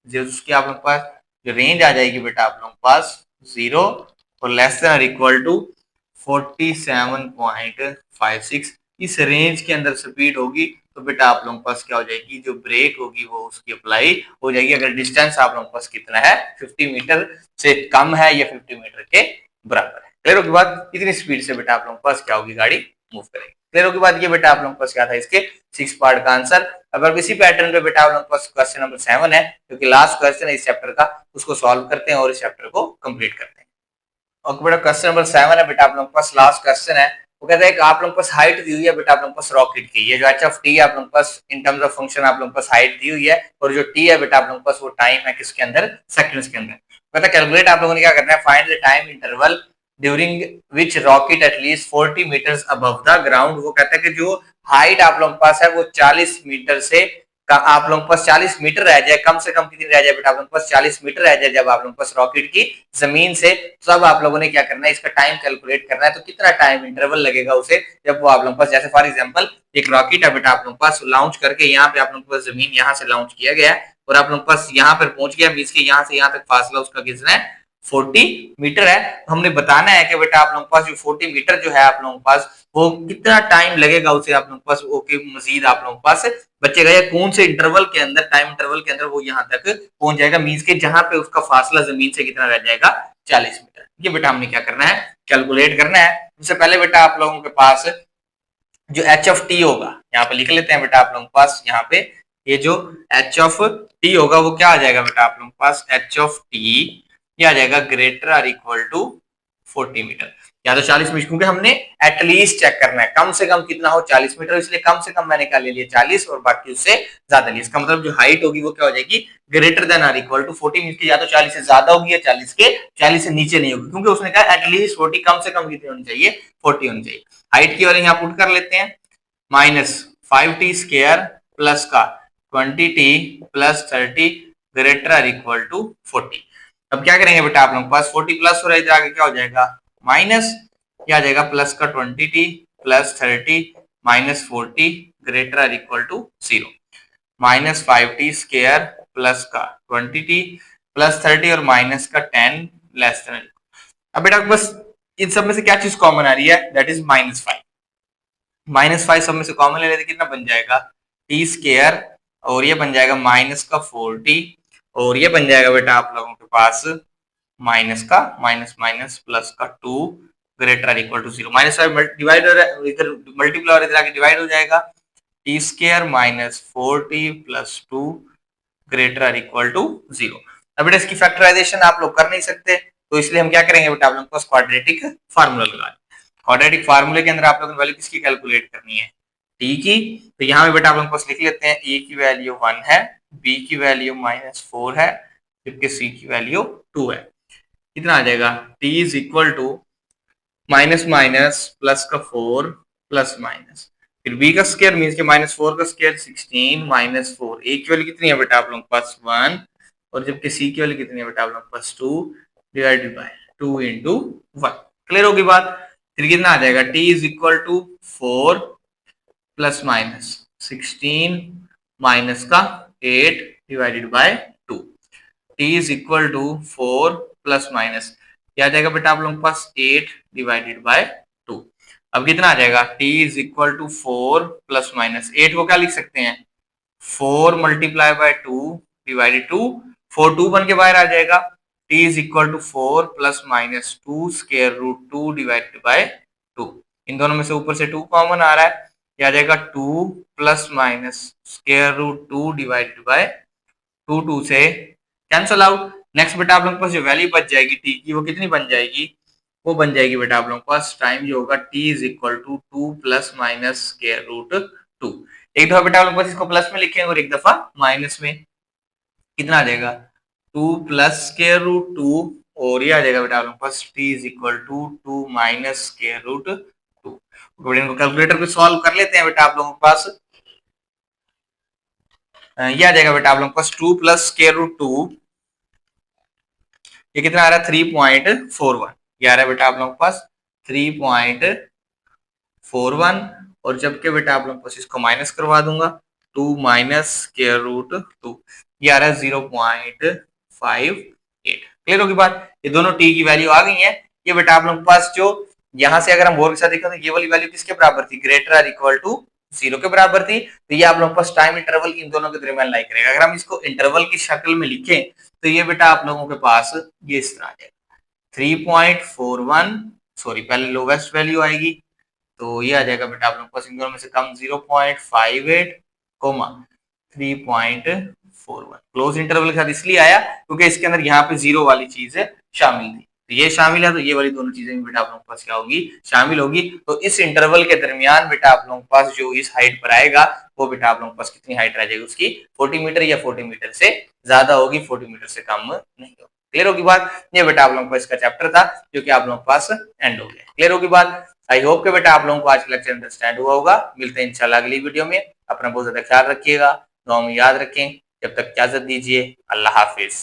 [SPEAKER 1] जो उसकी आप लोग के पास जो रेंज आ जाएगी बेटा आप लोग के पास 0 और लेस देन और इक्वल टू 47.56, इस रेंज के अंदर स्पीड होगी तो बेटा आप लोगों के पास क्या हो जाएगी, जो ब्रेक होगी वो उसकी अप्लाई हो जाएगी। अगर डिस्टेंस आप लोगों के पास कितना है, 50 मीटर से कम है या 50 मीटर के बराबर है। क्लियर होगी बात, इतनी स्पीड से बेटा आप लोगों के पास क्या होगी, गाड़ी मूव करेगी। क्लियर होगी बात, ये बेटा आप लोगों के पास क्या था इसके 6 पार्ट का आंसर। अब इसी पैटर्न पे बेटा आप लोगों के पास क्वेश्चन नंबर 7 है, क्योंकि लास्ट क्वेश्चन है इस चैप्टर का, उसको सॉल्व करते हैं और इस चैप्टर को कंप्लीट करते हैं। और बेटा क्वेश्चन नंबर 7 है बेटा आप लोगों के पास लास्ट क्वेश्चन है। वो कहता है कि आप लोगों के पास हाइट दी हुई है बेटा आप लोगों के पास रॉकेट की, ये जो एच ऑफ टी है आप लोगों के पास इन टर्म्स ऑफ फंक्शन आप लोगों के पास हाइट दी हुई है, और जो टी है बेटा आप लोगों के पास वो टाइम है किसके अंदर, सेकंड्स के अंदर। कहता है कैलकुलेट, आप लोगों ने क्या करना है, find the time interval during which rocket at least 40 metres above the ground. वो कहता है कि जो हाइट आप लोगों के पास है वो 40 मीटर से आप लोगों के पास 40 मीटर रह जाए, कम से कम कितनी रह जाए बेटा आप लोगों के पास 40 मीटर रह जाए जब आप लोगों के पास रॉकेट की जमीन से, तब आप लोगों ने क्या करना है, इसका टाइम कैलकुलेट करना है। तो कितना टाइम इंटरवल लगेगा उसे जब वो आप लोगों के पास, जैसे फॉर एग्जांपल एक रॉकेट है बेटा आप लोगों के पास लॉन्च करके यहाँ पे आप लोगों के पास जमीन यहाँ से लॉन्च किया गया है और आप लोगों के पास यहाँ पर पहुंच गया, मींस के यहाँ से यहाँ तक फासला उसका कितना है, 40 मीटर है। हमने बताना है कि बेटा आप लोगों के पास जो 40 मीटर जो है आप लोगों के पास वो कितना टाइम लगेगा उसे आप लोगों के पास, ओके मजीद आप लोगों के पास बचेगा, या कौन से इंटरवल के अंदर, टाइम इंटरवल के अंदर वो यहाँ तक पहुंच जाएगा, मींस के जहां पे उसका फासला जमीन से कितना रह जाएगा, 40 मीटर। ये बेटा हमने क्या करना है, कैलकुलेट करना है। उससे पहले बेटा आप लोगों के पास जो एच ऑफ टी होगा, यहाँ पे लिख लेते हैं बेटा आप लोगों के पास, यहाँ पे ये जो एच ऑफ टी होगा वो क्या आ जाएगा बेटा आप लोगों के पास, एच ऑफ टी ये आ जाएगा ग्रेटर और इक्वल टू 40 मीटर या तो 40 मीटर, क्योंकि हमने एटलीस्ट चेक करना है कम से कम कितना हो, 40 मीटर, इसलिए कम से कम मैंने क्या ले लिया 40 और बाकी उससे ज्यादा लिया। इसका मतलब जो हाइट होगी वो क्या हो जाएगी, ग्रेटर देन और इक्वल टू 40 मीटर, या तो 40 से ज्यादा होगी या 40 से नीचे नहीं होगी, क्योंकि उसने कहा एटलीस्ट 40, कम से कम कितनी होनी चाहिए, 40 होनी चाहिए। हाइट की वैल्यू यहाँ पुट कर लेते हैं, -5t स्क्वायर प्लस का 20t प्लस 30 ग्रेटर और इक्वल टू 40। अब क्या करेंगे बेटा आप लोगों के पास 40 प्लस हो रहा है, आगे क्या हो जाएगा माइनस, क्या आ जाएगा प्लस का 20t प्लस 30 माइनस 40 ग्रेटर और equal to 0, -5t square plus का 20t प्लस 30 और माइनस का 10 लेस देन। अब बेटा बस इन सब में से क्या चीज कॉमन आ रही है, दैट इज -5। -5 सब में से कॉमन ले लेते कितना बन जाएगा, टी स्क्वायर और ये बन जाएगा माइनस का 40 और ये बन जाएगा बेटा आप लोगों के पास माइनस का माइनस माइनस प्लस का 2 ग्रेटर इक्वल टू 0। -5 डिवाइड हो रहा है, इधर मल्टीप्लाई और इधर आके डिवाइड हो जाएगा, t square minus 40 plus 2 greater equal to 0। अब बेटा इसकी फैक्टराइजेशन आप लोग कर नहीं सकते, तो इसलिए हम क्या करेंगे बेटा आप लोगों को क्वाड्रेटिक फार्मूला लगा। क्वाड्रेटिक फार्मूले के अंदर आप लोगों ने वैल्यू किसकी कैलकुलेट करनी है, टी की। तो यहाँ पे बेटा आप लोगों को लिख लेते हैं, ए की वैल्यू 1 है, बी की वैल्यू -4 है, जबकि सी की वैल्यू 2 है। कितना आ जाएगा, t is equal to minus minus plus का 4 प्लस माइनस, फिर बी का स्क्वायर मींस के -4 का स्क्वायर 16 -4। ए की वैल्यू कितनी है बेटा आप लोगों के पास 1, और जबकि सी की वैल्यू कितनी है बेटा आप लोगों के पास 2 डिवाइडेड बाय 2 into 1। क्लियर होगी बात, फिर कितना आ जाएगा, t is equal to 4 plus minus 16 minus का 8 divided by 2, t is equal to 4 plus minus, क्या आ जाएगा बेटा आप लोगों के पास 8 डिवाइडेड बाय 2। अब कितना आ जाएगा, t is equal to 4 plus minus 8 को क्या लिख सकते हैं, 4 मल्टीप्लाई बाय 2 डिवाइडेड 2, 4 2 बन के बाहर आ जाएगा, t is equal to 4 plus minus 2 square root 2 divided by 2। इन दोनों में से ऊपर से 2 कॉमन आ रहा है, क्या आ जाएगा 2 plus minus square root 2 divided by 2, 2 से कैंसल आउट। नेक्स्ट बेटा आप लोगों के पास जो वैल्यू बच जाएगी टी की वो कितनी बन जाएगी, वो बन जाएगी बेटा आप लोगों के पास टाइम जो होगा t is equal to 2 plus minus square root 2। एक दफा बेटा आप लोगों के पास इसको प्लस में लिखेंगे और एक दफा माइनस में, कितना आ जाएगा 2 प्लस स्क्वायर रूट 2, और ये आ जाएगा बेटा आप लोगों के पास t is equal to 2 minus square root 2। इनको कैलकुलेटर पे सॉल्व कर लेते हैं बेटा आप लोगों के पास, ये आ जाएगा बेटा आप लोगों के पास 2 प्लस स्क्वायर रूट 2, ये कितना आ रहा है 3.41, ये आ रहा है बेटा आप लोगों के पास 3.41, और जबकि बेटा आप लोगों के पास इसको माइनस करवा दूंगा 2 माइनस स्क्वायर रूट 2, ये आ रहा है 0.58। क्लियर होगी बात। ये दोनों टी की वैल्यू आ गई है। ये बेटा आप लोगों के पास जो यहां से अगर हम बोर्ड के साथ देखा तो ये वाली वैल्यू किसके बराबर थी, ग्रेटर आर इक्वल टू 0 के बराबर थी। तो ये आप लोगों के पास टाइम इंटरवल इन दोनों के दरमियान लाई करेगा। अगर हम इसको इंटरवल की शक्ल में लिखें तो ये बेटा आप लोगों के पास ये इस तरह आ जाएगा 3.41, सॉरी पहले लोवेस्ट वैल्यू आएगी तो ये आ जाएगा बेटा आप लोगों के पास इन दोनों में से कम 0.58 कोमा 3.41। क्लोज इंटरवल के साथ इसलिए आया क्योंकि इसके अंदर यहाँ पे जीरो वाली चीज शामिल थी, तो ये शामिल है तो ये वाली दोनों चीजें बेटा आप लोगों के पास क्या होगी, शामिल होगी। तो इस इंटरवल के दरमियान बेटा आप लोगों के पास जो इस हाइट पर आएगा वो बेटा आप लोगों के पास कितनी हाइट रह जाएगी, उसकी 40 मीटर या 40 मीटर से ज्यादा होगी, 40 मीटर से कम नहीं होगी। क्लियर होगी बात। ये बेटा आप लोगों को इसका चैप्टर था जो कि आप लोगों के पास एंड हो गया। क्लियर होगी बात। आई होप के बेटा आप लोगों को आज का लेक्चर अंडरस्टैंड हुआ होगा। मिलते हैं इंशाल्लाह अगली वीडियो में। अपना बहुत ज्यादा ख्याल रखिएगा, दुआ में याद रखें। जब तक इजाजत दीजिए, अल्लाह हाफिज।